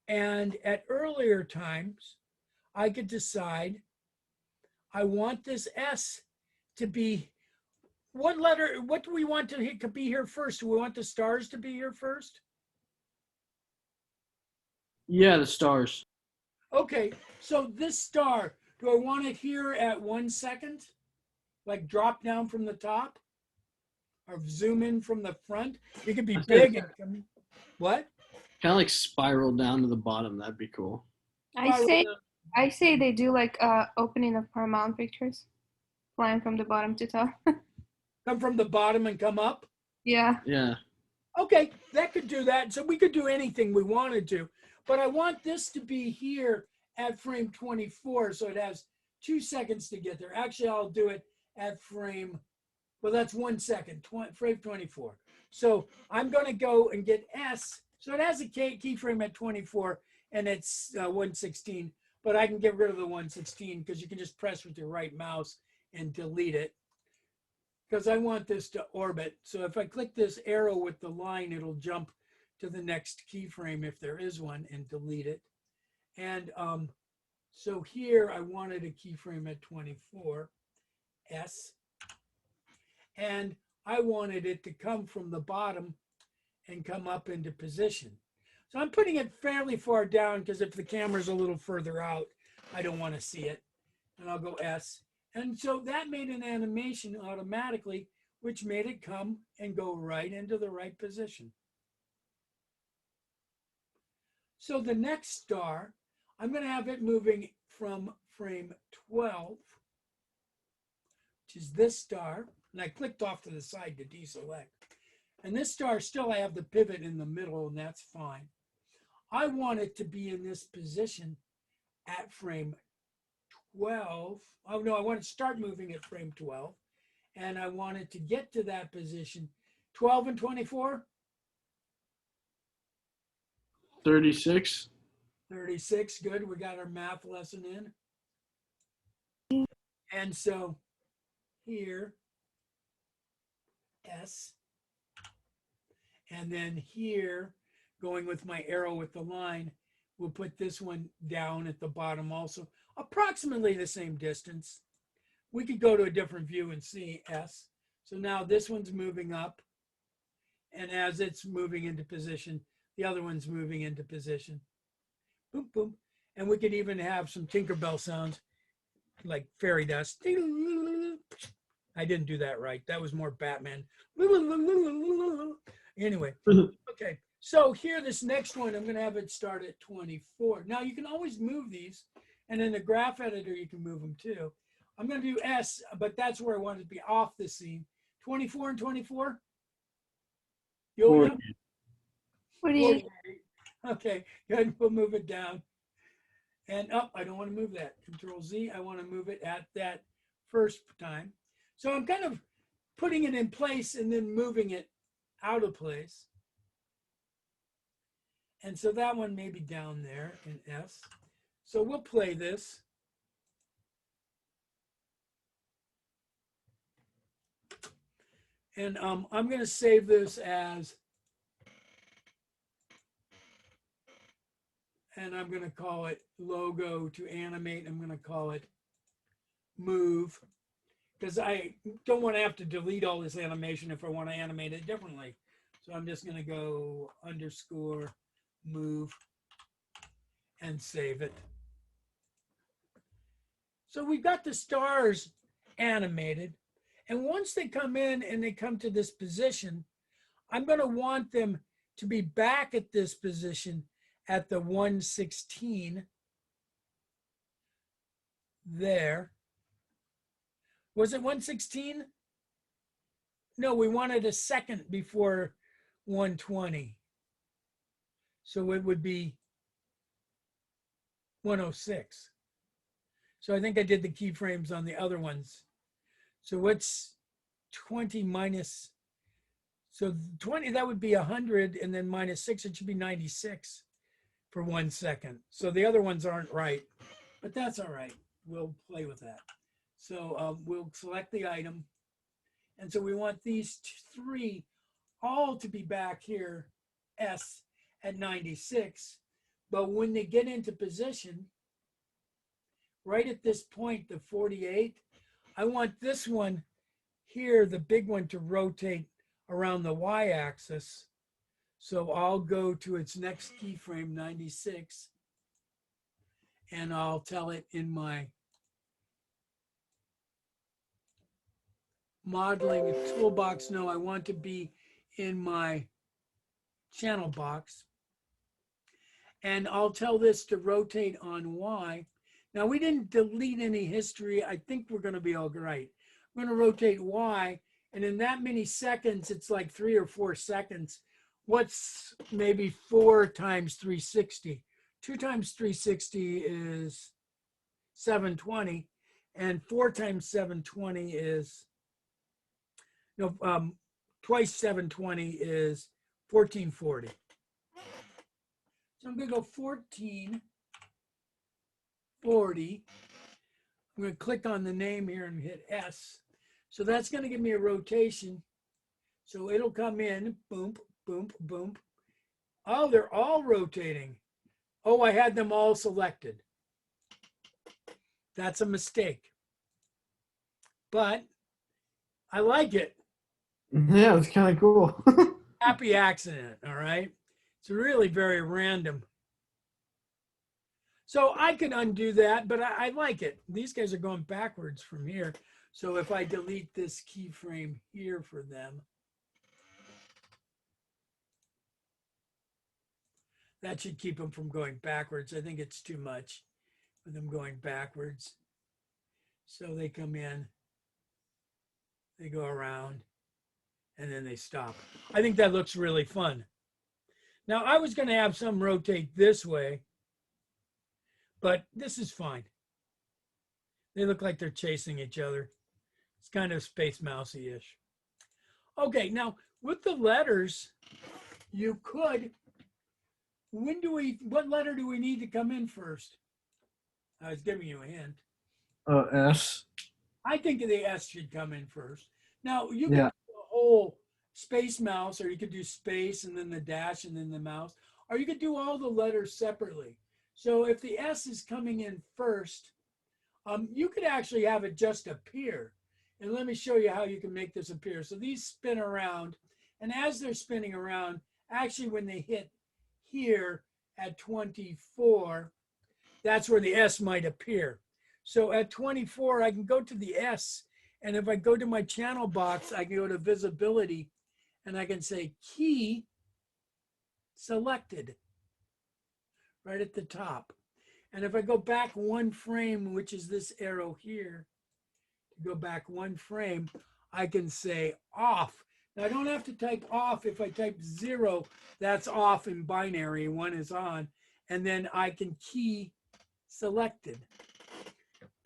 and at earlier times, I could decide I want this S to be, what letter, what do we want to be here first? Do we want the stars to be here first? Yeah, the stars. Okay, so this star, do I want it here at 1 second? Like drop down from the top? Or zoom in from the front? It could be big and come, what? Kind of like spiral down to the bottom. That'd be cool. I say they do like opening of Paramount Pictures, flying from the bottom to top. Come from the bottom and come up? Yeah. Yeah. Okay, that could do that. So we could do anything we wanted to. But I want this to be here at frame 24, so it has 2 seconds to get there. Actually, I'll do it at frame, well, that's 1 second, frame 24. So I'm going to go and get S. So it has a keyframe at 24, and it's 116. But I can get rid of the 116 because you can just press with your right mouse and delete it. Because I want this to orbit. So if I click this arrow with the line, it'll jump to the next keyframe if there is one and delete it. And so here I wanted a keyframe at 24, S. And I wanted it to come from the bottom and come up into position. So I'm putting it fairly far down because if the camera's a little further out, I don't want to see it. And I'll go S. And so that made an animation automatically, which made it come and go right into the right position. So the next star, I'm going to have it moving from frame 12, which is this star. And I clicked off to the side to deselect. And this star, still I have the pivot in the middle, and that's fine. I want it to be in this position at frame 12. Oh, no, I want to start moving at frame 12. And I want it to get to that position. 12 and 24? 36. 36, good. We got our math lesson in. And so here, S. And then here, going with my arrow with the line, we'll put this one down at the bottom also. Approximately the same distance. We could go to a different view and see S. So now this one's moving up. And as it's moving into position, the other one's moving into position. Boom, boom. And we could even have some Tinkerbell sounds like fairy dust. I didn't do that right. That was more Batman. Anyway, okay. So here, this next one, I'm going to have it start at 24. Now, you can always move these. And in the graph editor, you can move them too. I'm going to do S, but that's where I want it to be off the scene. 24 and 24? Yulia? 48. Okay, good. We'll move it down. And up, I don't want to move that. Control Z, I want to move it at that first time. So I'm kind of putting it in place and then moving it out of place. And so that one may be down there in S. So we'll play this. And I'm going to save this as, and I'm going to call it logo to animate. I'm going to call it move, because I don't want to have to delete all this animation if I want to animate it differently. So I'm just going to go underscore move and save it. So we've got the stars animated. And once they come in and they come to this position, I'm going to want them to be back at this position at the 116 there. Was it 116? No, we wanted a second before 120. So it would be 106. So I think I did the keyframes on the other ones. So what's 20 minus, so 20, that would be 100, and then minus 6, it should be 96 for 1 second. So the other ones aren't right, but that's all right. We'll play with that. So we'll select the item. And so we want these three all to be back here, S at 96. But when they get into position, right at this point, the 48, I want this one here, the big one, to rotate around the y-axis. So I'll go to its next keyframe, 96, and I'll tell it in my modeling toolbox, no, I want to be in my channel box. And I'll tell this to rotate on Y. Now, we didn't delete any history. I think we're going to be all right. I'm going to rotate Y, and in that many seconds, it's like 3 or 4 seconds. What's maybe 4 times 360? 2 times 360 is 720, and 4 times 720 is, no, twice 720 is 1440. So I'm going to go 1440. I'm going to click on the name here and hit S. So that's going to give me a rotation. So it'll come in, boom, boom, boom. Oh, they're all rotating. Oh, I had them all selected. That's a mistake. But I like it. Yeah, it's kind of cool. Happy accident, all right? It's really very random. So I could undo that, but I like it. These guys are going backwards from here. So if I delete this keyframe here for them, that should keep them from going backwards. I think it's too much for them going backwards. So they come in, they go around, and then they stop. I think that looks really fun. Now, I was going to have some rotate this way, but this is fine. They look like they're chasing each other. It's kind of Space Mousy-ish. Okay, now with the letters, you could, what letter do we need to come in first? I was giving you a hint. S. I think the S should come in first. Now, you could Yeah. do a whole space mouse, or you could do space and then the dash and then the mouse, or you could do all the letters separately. So if the S is coming in first, you could actually have it just appear. And let me show you how you can make this appear. So these spin around, and as they're spinning around, actually when they hit here at 24, that's where the S might appear. So at 24, I can go to the S, and if I go to my channel box, I can go to visibility, and I can say key selected right at the top. And if I go back 1 frame, which is this arrow here, to go back 1 frame, I can say off. Now I don't have to type off. If I type 0, that's off in binary, 1 is on, and then I can key selected.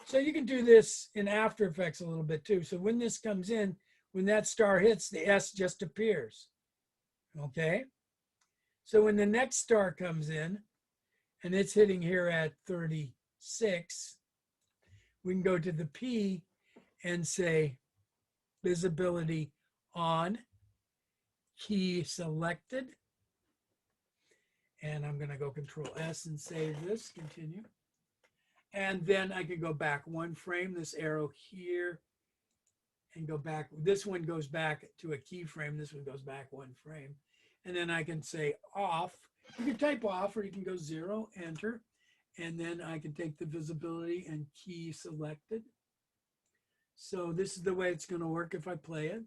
So you can do this in After Effects a little bit too. So when this comes in, when that star hits, the S just appears. Okay? So when the next star comes in, and it's hitting here at 36, we can go to the P and say visibility on, key selected. And I'm going to go Control S and save this, continue. And then I can go back one frame, this arrow here, and go back. This one goes back to a keyframe. This one goes back one frame. And then I can say off. You can type off or you can go 0, enter. And then I can take the visibility and key selected. So this is the way it's going to work if I play it.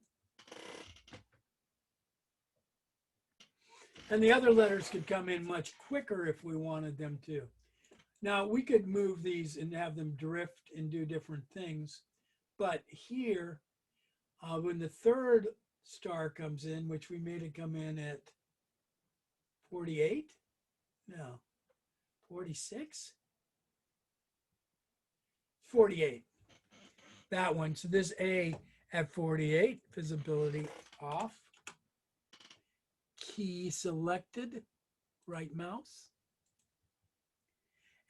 And the other letters could come in much quicker if we wanted them to. Now we could move these and have them drift and do different things. But here, when the third star comes in, which we made it come in at 48, no, 46, 48, that one. So this A at 48, visibility off, key selected, right mouse.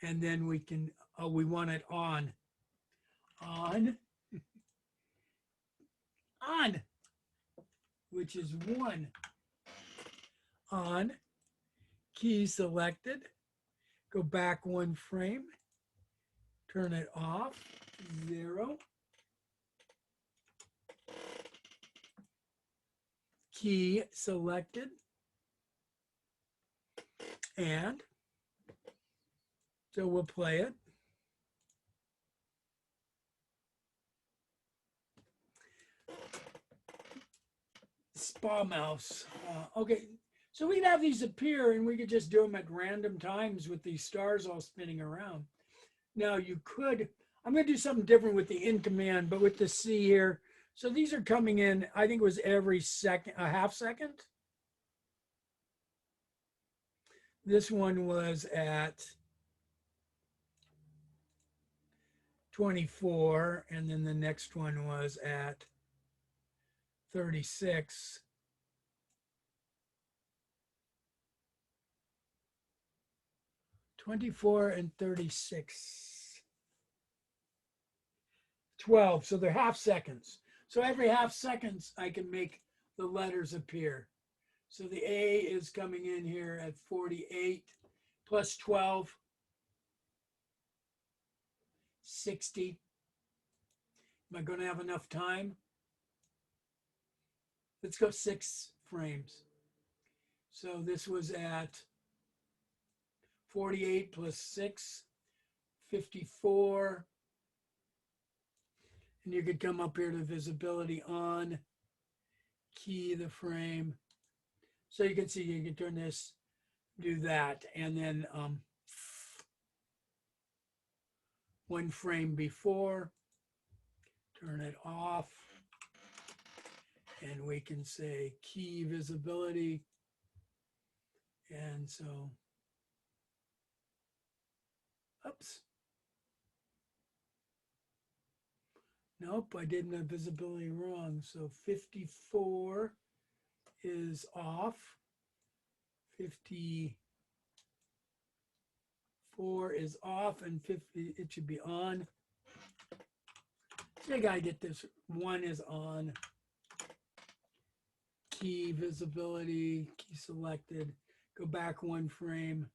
And then we can, we want it on, on, which is 1, on, key selected, go back one frame, turn it off, 0, key selected, and so we'll play it. Spa mouse. Okay, so we could have these appear and we could just do them at random times with these stars all spinning around. Now you could, I'm going to do something different with the in command, but with the C here. So these are coming in, I think it was every second, a half second. This one was at 24, and then the next one was at 36. And 36. 12, so they're half seconds. So every half seconds, I can make the letters appear. So the A is coming in here at 48 plus 12, 60. Am I going to have enough time? Let's go 6 frames. So this was at 48 plus 6, 54. And you could come up here to visibility on, key the frame. So you can see you can turn this, do that, and then one frame before, turn it off, and we can say key visibility. And so, oops. Nope, I did my visibility wrong. So 54 is off. 54 is off, and 50, it should be on. So I gotta get this. 1 is on. Key visibility, key selected. Go back one frame.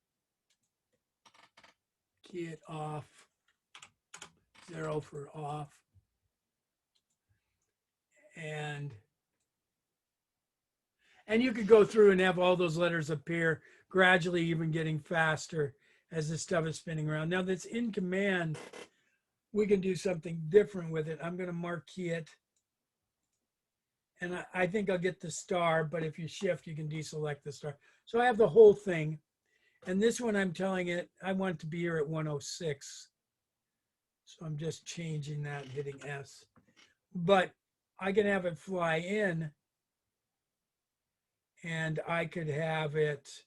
Key it off. 0 for off. And you could go through and have all those letters appear, gradually even getting faster as this stuff is spinning around. Now that's in command, we can do something different with it. I'm going to marquee it. And I think I'll get the star, but if you shift, you can deselect the star. So I have the whole thing. And this one, I'm telling it, I want it to be here at 106. So I'm just changing that and hitting S. But I can have it fly in, and I could have it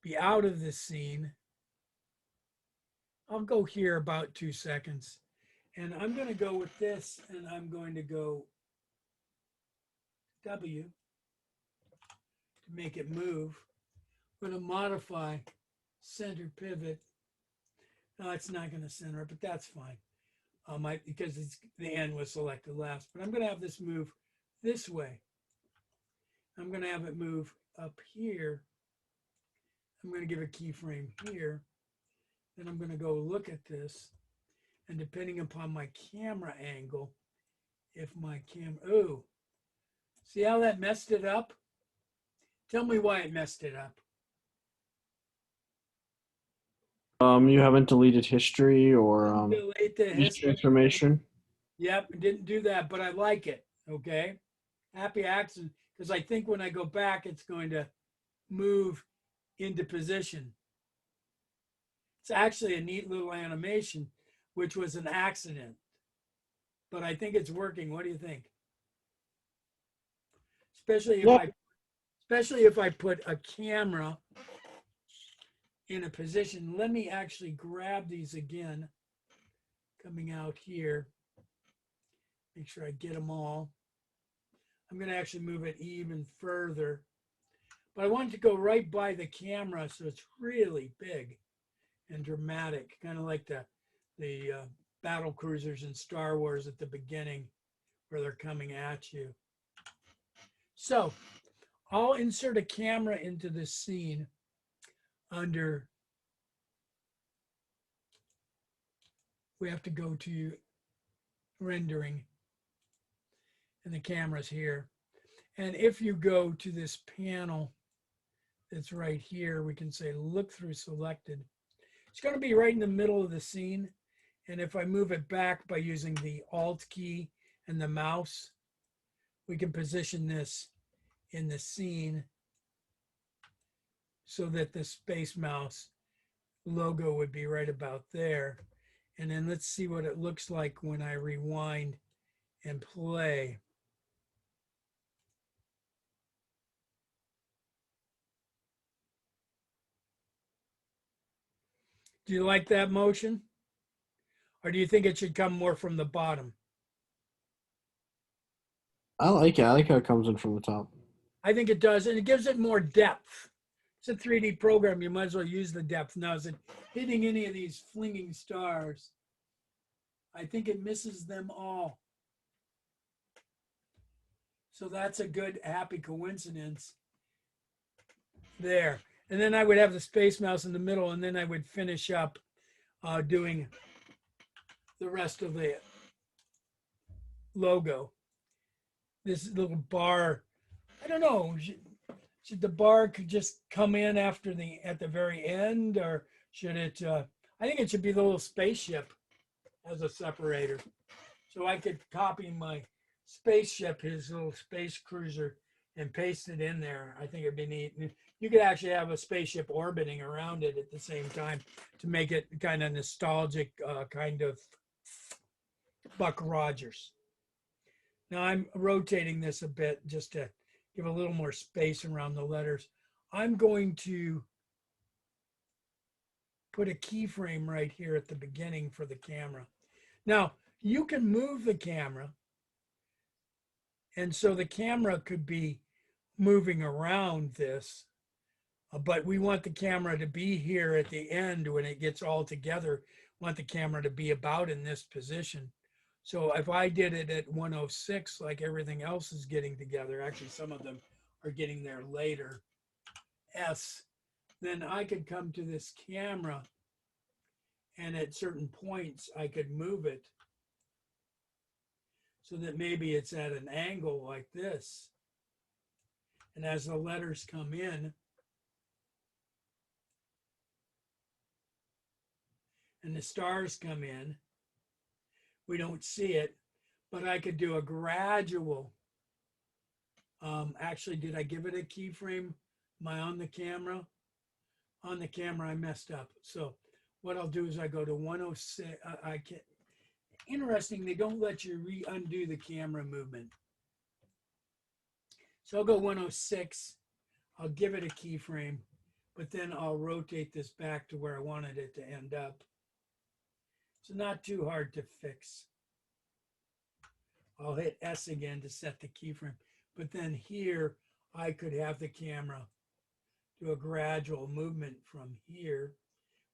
be out of the scene. I'll go here about 2 seconds. And I'm going to go with this, and I'm going to go W to make it move. I'm going to modify center pivot. No, it's not going to center it, but that's fine. Because the end was selected last. But I'm going to have this move this way. I'm going to have it move up here. I'm going to give a keyframe here. Then I'm going to go look at this. And depending upon my camera angle, if my oh, see how that messed it up? Tell me why it messed it up. You haven't deleted history or Delete the use history. transformation. Yep, didn't do that, but I like it. Okay. Happy accident. Because I think when I go back, it's going to move into position. It's actually a neat little animation, which was an accident. But I think it's working. What do you think? Especially if I put a camera in a position. Let me actually grab these again. Coming out here. Make sure I get them all. I'm going to actually move it even further. But I want it to go right by the camera, so it's really big and dramatic, kind of like the battle cruisers in Star Wars at the beginning where they're coming at you. So I'll insert a camera into this scene under, we have to go to rendering, and the camera's here. And if you go to this panel that's right here, we can say look through selected. It's going to be right in the middle of the scene. And if I move it back by using the Alt key and the mouse, we can position this in the scene so that the Space Mouse logo would be right about there. And then let's see what it looks like when I rewind and play. Do you like that motion? Or do you think it should come more from the bottom? I like it. I like how it comes in from the top. I think it does, and it gives it more depth. It's a 3D program. You might as well use the depth. Now, is it hitting any of these flinging stars? I think it misses them all. So that's a good, happy coincidence there. And then I would have the Space Mouse in the middle, and then I would finish up doing the rest of the logo. This little bar, I don't know, should the bar could just come in at the very end, or should it, I think it should be the little spaceship as a separator. So I could copy my spaceship, his little space cruiser, and paste it in there. I think it'd be neat. And you could actually have a spaceship orbiting around it at the same time to make it kind of nostalgic, kind of Buck Rogers. Now I'm rotating this a bit just to give a little more space around the letters. I'm going to put a keyframe right here at the beginning for the camera. Now, you can move the camera, and so the camera could be moving around this, but we want the camera to be here at the end when it gets all together. We want the camera to be about in this position. So if I did it at 106, like everything else is getting together, actually some of them are getting there later, S, then I could come to this camera, and at certain points I could move it so that maybe it's at an angle like this. And as the letters come in, and the stars come in, we don't see it, but I could do a gradual. Actually, did I give it a keyframe? Am I on the camera? On the camera, I messed up. So what I'll do is I go to 106. I can. Interesting, they don't let you undo the camera movement. So I'll go 106. I'll give it a keyframe, but then I'll rotate this back to where I wanted it to end up. It's not too hard to fix. I'll hit S again to set the keyframe. But then here, I could have the camera do a gradual movement from here,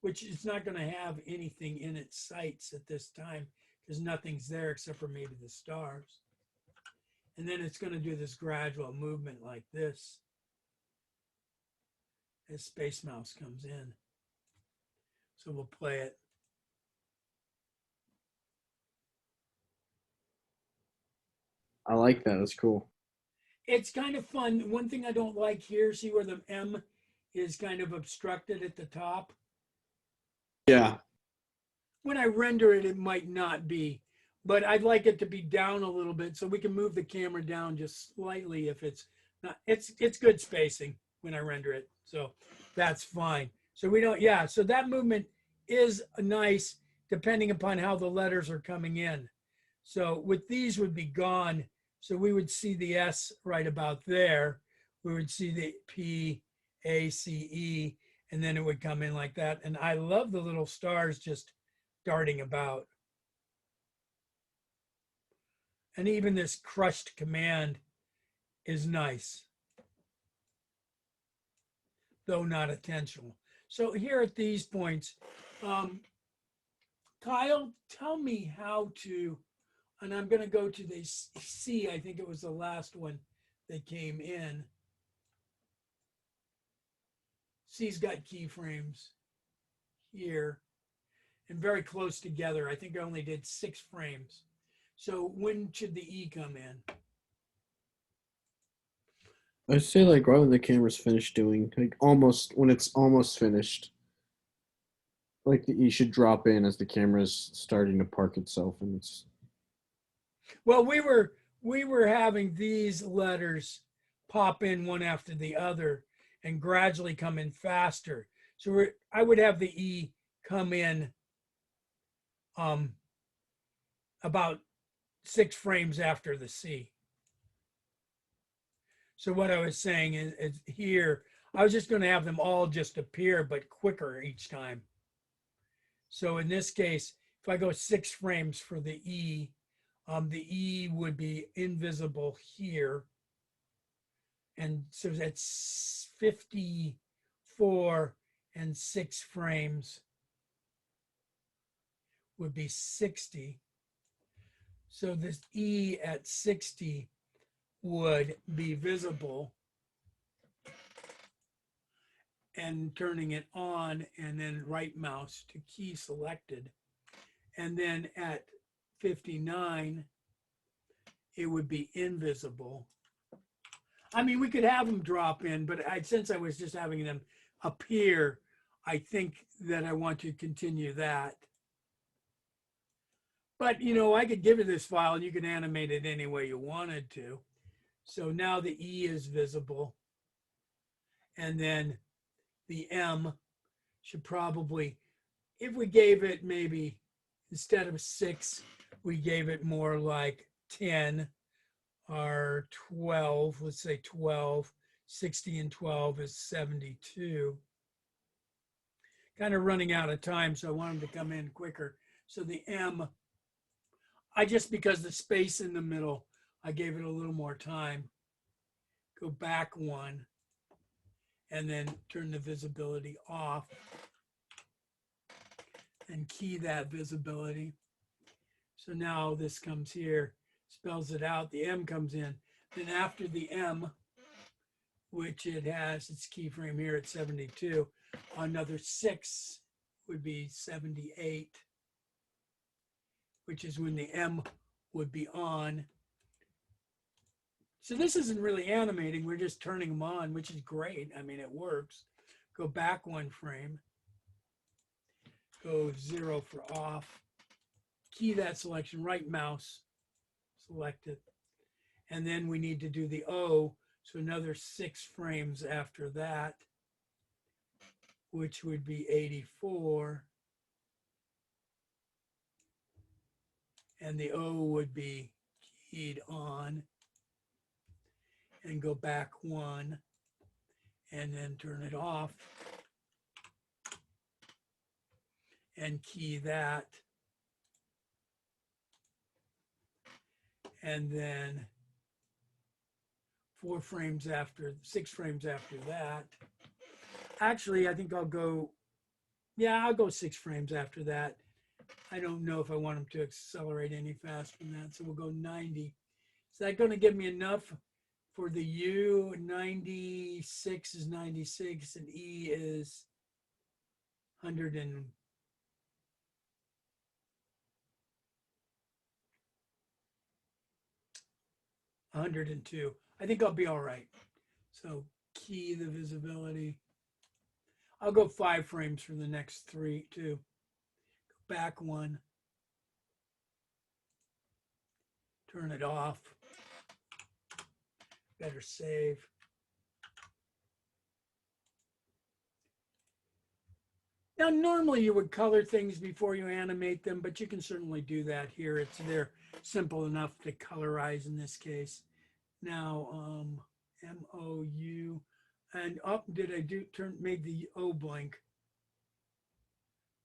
which is not going to have anything in its sights at this time because nothing's there except for maybe the stars. And then it's going to do this gradual movement like this as Space Mouse comes in. So we'll play it. I like that. That's cool. It's kind of fun. One thing I don't like here, see where the M is kind of obstructed at the top? Yeah. When I render it, it might not be, but I'd like it to be down a little bit so we can move the camera down just slightly if it's not, it's good spacing when I render it. So that's fine. So we don't, yeah, so that movement is nice depending upon how the letters are coming in. So with these would be gone. So we would see the S right about there. We would see the P, A, C, E, and then it would come in like that. And I love the little stars just darting about. And even this crushed command is nice, though not intentional. So here at these points, Kyle, tell me how to, and I'm going to go to the C, I think it was the last one that came in. C's got keyframes here and very close together. I think I only did 6 frames. So when should the E come in? I'd say like right when the camera's finished doing, like almost when it's almost finished, like the E should drop in as the camera's starting to park itself, and it's. Well, we were having these letters pop in one after the other and gradually come in faster. So I would have the E come in about 6 frames after the C. So what I was saying is here, I was just going to have them all just appear, but quicker each time. So in this case, if I go 6 frames for the E would be invisible here. And so that's 54 and 6 frames would be 60. So this E at 60 would be visible and turning it on and then right mouse to key selected. And then at 59, it would be invisible. I mean, we could have them drop in, but since I was just having them appear, I think that I want to continue that. But, you know, I could give you this file and you can animate it any way you wanted to. So now the E is visible. And then the M should probably, if we gave it maybe, instead of 6, we gave it more like 10 or 12, let's say 12, 60 and 12 is 72. Kind of running out of time, so I want them to come in quicker. So the M, because the space in the middle, I gave it a little more time. Go back 1 and then turn the visibility off and key that visibility. So now this comes here, spells it out, the M comes in. Then after the M, which it has its keyframe here at 72, another 6 would be 78, which is when the M would be on. So this isn't really animating, we're just turning them on, which is great. I mean, it works. Go back 1 frame, go 0 for off, key that selection, right mouse, select it. And then we need to do the O, so another 6 frames after that, which would be 84. And the O would be keyed on. And go back 1 and then turn it off and key that. And then 6 frames after that, Actually, I think I'll go, yeah, I'll go 6 frames after that. I don't know if I want them to accelerate any faster than that. So we'll go 90. Is that going to give me enough for the U? 96 is 96 and E is 100 and 102. I think I'll be all right. So key the visibility. I'll go 5 frames for the next 3 too. Go back 1. Turn it off. Better save. Now, normally you would color things before you animate them, but you can certainly do that here. They're simple enough to colorize in this case. Now, MOU, and up, did I made the O blank?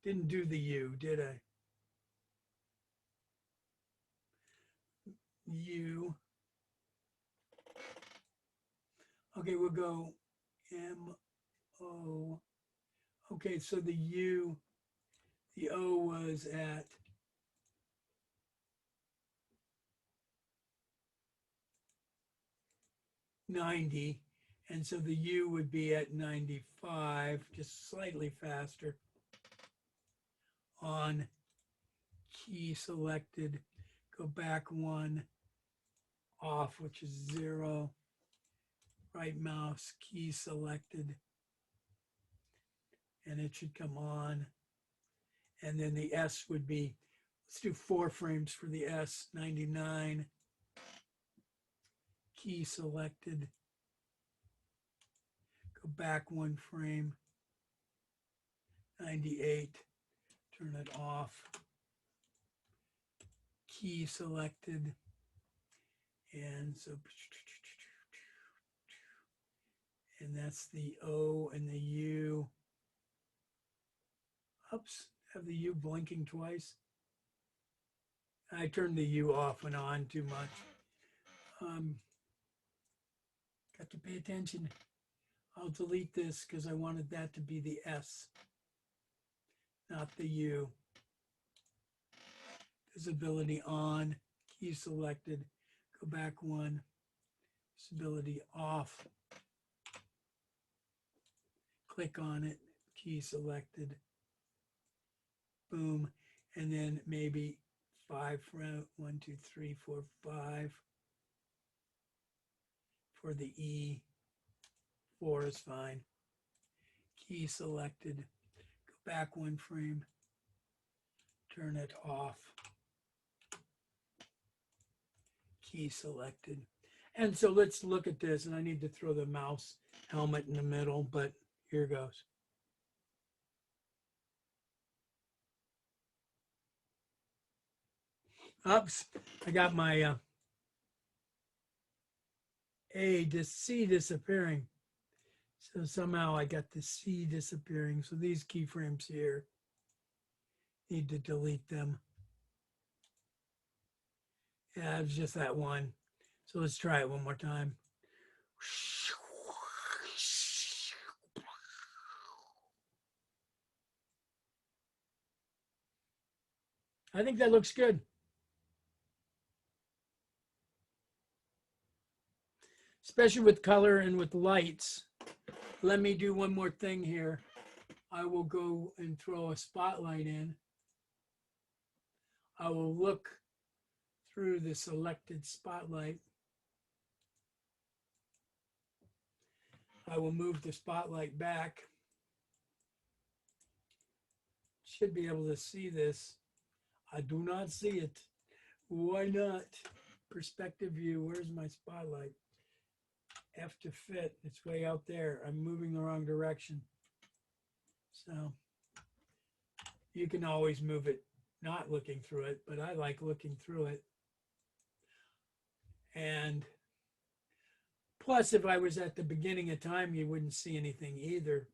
Didn't do the U, did I? U. Okay, we'll go MO. Okay, so the U, the O was at 90, and so the U would be at 95, just slightly faster. On key selected, go back 1, off, which is 0, right mouse, key selected, and it should come on. And then the S would be, let's do 4 frames for the S, 99, key selected, go back 1 frame, 98, turn it off, key selected, and so, and that's the O and the U. Oops, have the U blinking twice. I turned the U off and on too much. Got to pay attention. I'll delete this because I wanted that to be the S, not the U. Visibility on, key selected, go back 1, visibility off, click on it, key selected, boom, and then maybe 5 frame, 1, 2, 3, 4, 5 for the E. 4 is fine. Key selected, go back 1 frame, turn it off, key selected. And so let's look at this, and I need to throw the mouse helmet in the middle, but here goes. Oops, I got my C disappearing. So somehow I got the C disappearing. So these keyframes here, need to delete them. Yeah, it was just that one. So let's try it one more time. I think that looks good. Especially with color and with lights. Let me do one more thing here. I will go and throw a spotlight in. I will look through the selected spotlight. I will move the spotlight back. Should be able to see this. I do not see it. Why not? Perspective view, where's my spotlight? F to fit, it's way out there. I'm moving the wrong direction. So you can always move it not looking through it, but I like looking through it. And plus, if I was at the beginning of time, you wouldn't see anything either.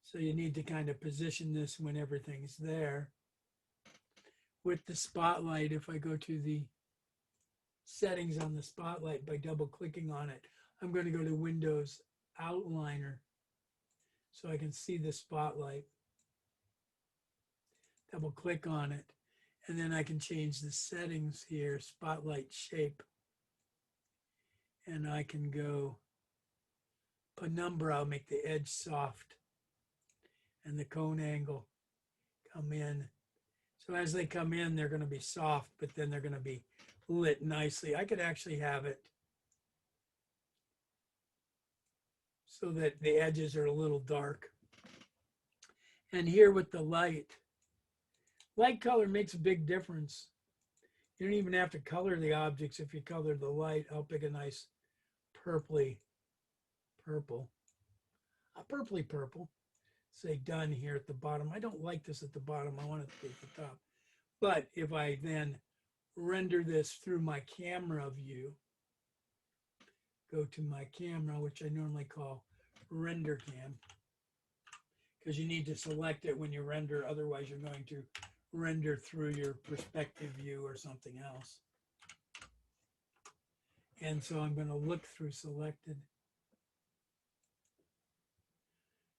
So you need to kind of position this when everything's there. With the spotlight, if I go to the settings on the spotlight by double clicking on it, I'm going to go to Windows outliner so I can see the spotlight. Double click on it, and then I can change the settings here, spotlight shape. And I can go penumbra, I'll make the edge soft, and the cone angle come in. So as they come in, they're going to be soft, but then they're going to be lit nicely. I could actually have it so that the edges are a little dark. And here with the light color makes a big difference. You don't even have to color the objects if you color the light. I'll pick a nice purpley purple. A purpley purple. Say done here at the bottom. I don't like this at the bottom. I want it to be at the top. But if I then render this through my camera view, go to my camera, which I normally call render cam, because you need to select it when you render. Otherwise, you're going to render through your perspective view or something else. And so I'm going to look through selected.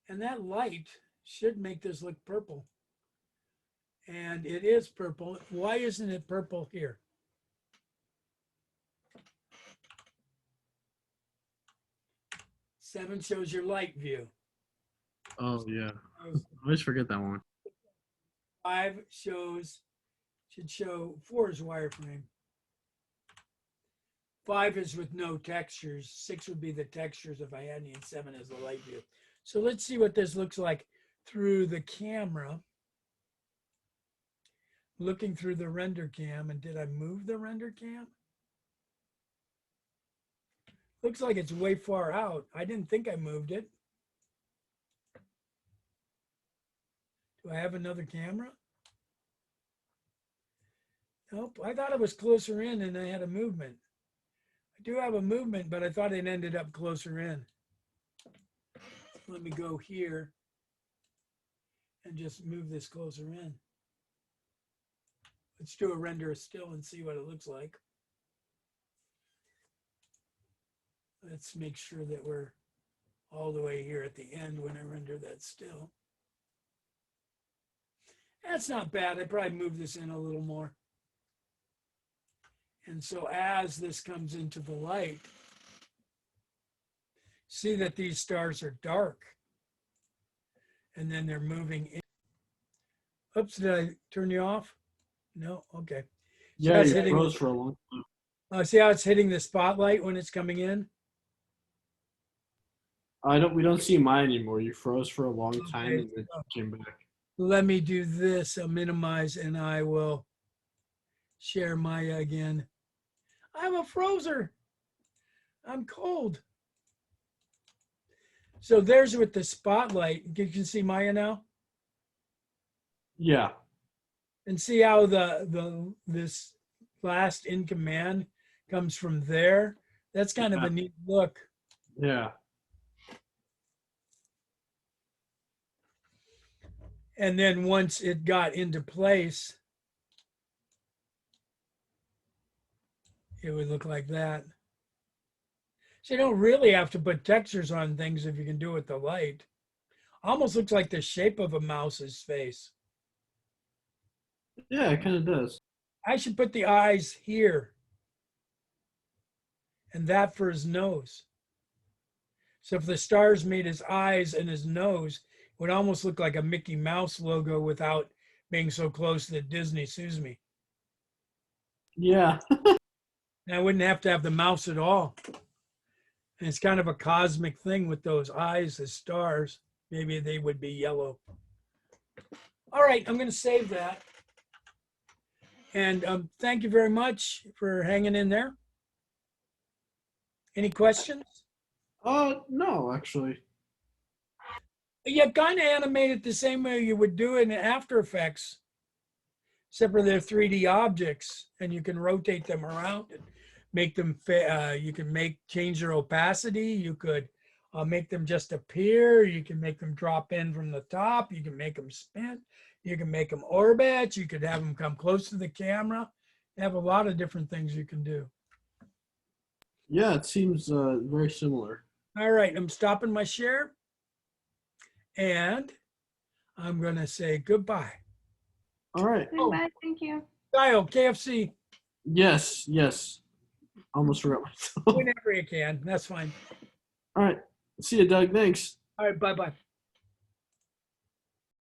And that light should make this look purple. And it is purple. Why isn't it purple here? Seven shows your light view. Oh yeah, I always forget that one. 5 should show 4 is wireframe. 5 is with no textures. 6 would be the textures if I had any, and 7 is the light view. So let's see what this looks like through the camera. Looking through the render cam, and did I move the render cam? Looks like it's way far out. I didn't think I moved it. Do I have another camera? Nope, I thought it was closer in and I had a movement. I do have a movement, but I thought it ended up closer in. Let me go here and just move this closer in. Let's do a render of still and see what it looks like. Let's make sure that we're all the way here at the end when I render that still. That's not bad. I probably move this in a little more. And so as this comes into the light, see that these stars are dark. And then they're moving in. Oops, did I turn you off? No? Okay. Yeah, it's you hitting- froze for a long time. See how it's hitting the spotlight when it's coming in? We don't see mine anymore. You froze for a long time Okay. and then came back. Let me do this, I'll minimize, and I will share Maya again. I'm a frozer. I'm cold. So there's with the spotlight. You can see Maya now? Yeah. And see how this last in command comes from there? That's kind of a neat look. Yeah. And then once it got into place, it would look like that. So you don't really have to put textures on things if you can do it with the light. Almost looks like the shape of a mouse's face. Yeah, it kind of does. I should put the eyes here and that for his nose. So if the stars made his eyes and his nose, it would almost look like a Mickey Mouse logo without being so close that Disney sues me. Yeah. And I wouldn't have to have the mouse at all. And it's kind of a cosmic thing with those eyes as stars. Maybe they would be yellow. All right, I'm going to save that. And thank you very much for hanging in there. Any questions? No, actually. You kind of animate it the same way you would do it in After Effects, except for they're 3D objects, and you can rotate them around and make them. You can change their opacity. You could make them just appear. You can make them drop in from the top. You can make them spin. You can make them orbit. You could have them come close to the camera. You have a lot of different things you can do. Yeah, it seems very similar. All right, I'm stopping my share and I'm going to say goodbye. All right. Oh. Goodbye. Thank you. Kyle, KFC, Yes. Almost forgot myself. whenever you can. That's fine. All right. See you, Doug. Thanks. All right, bye-bye.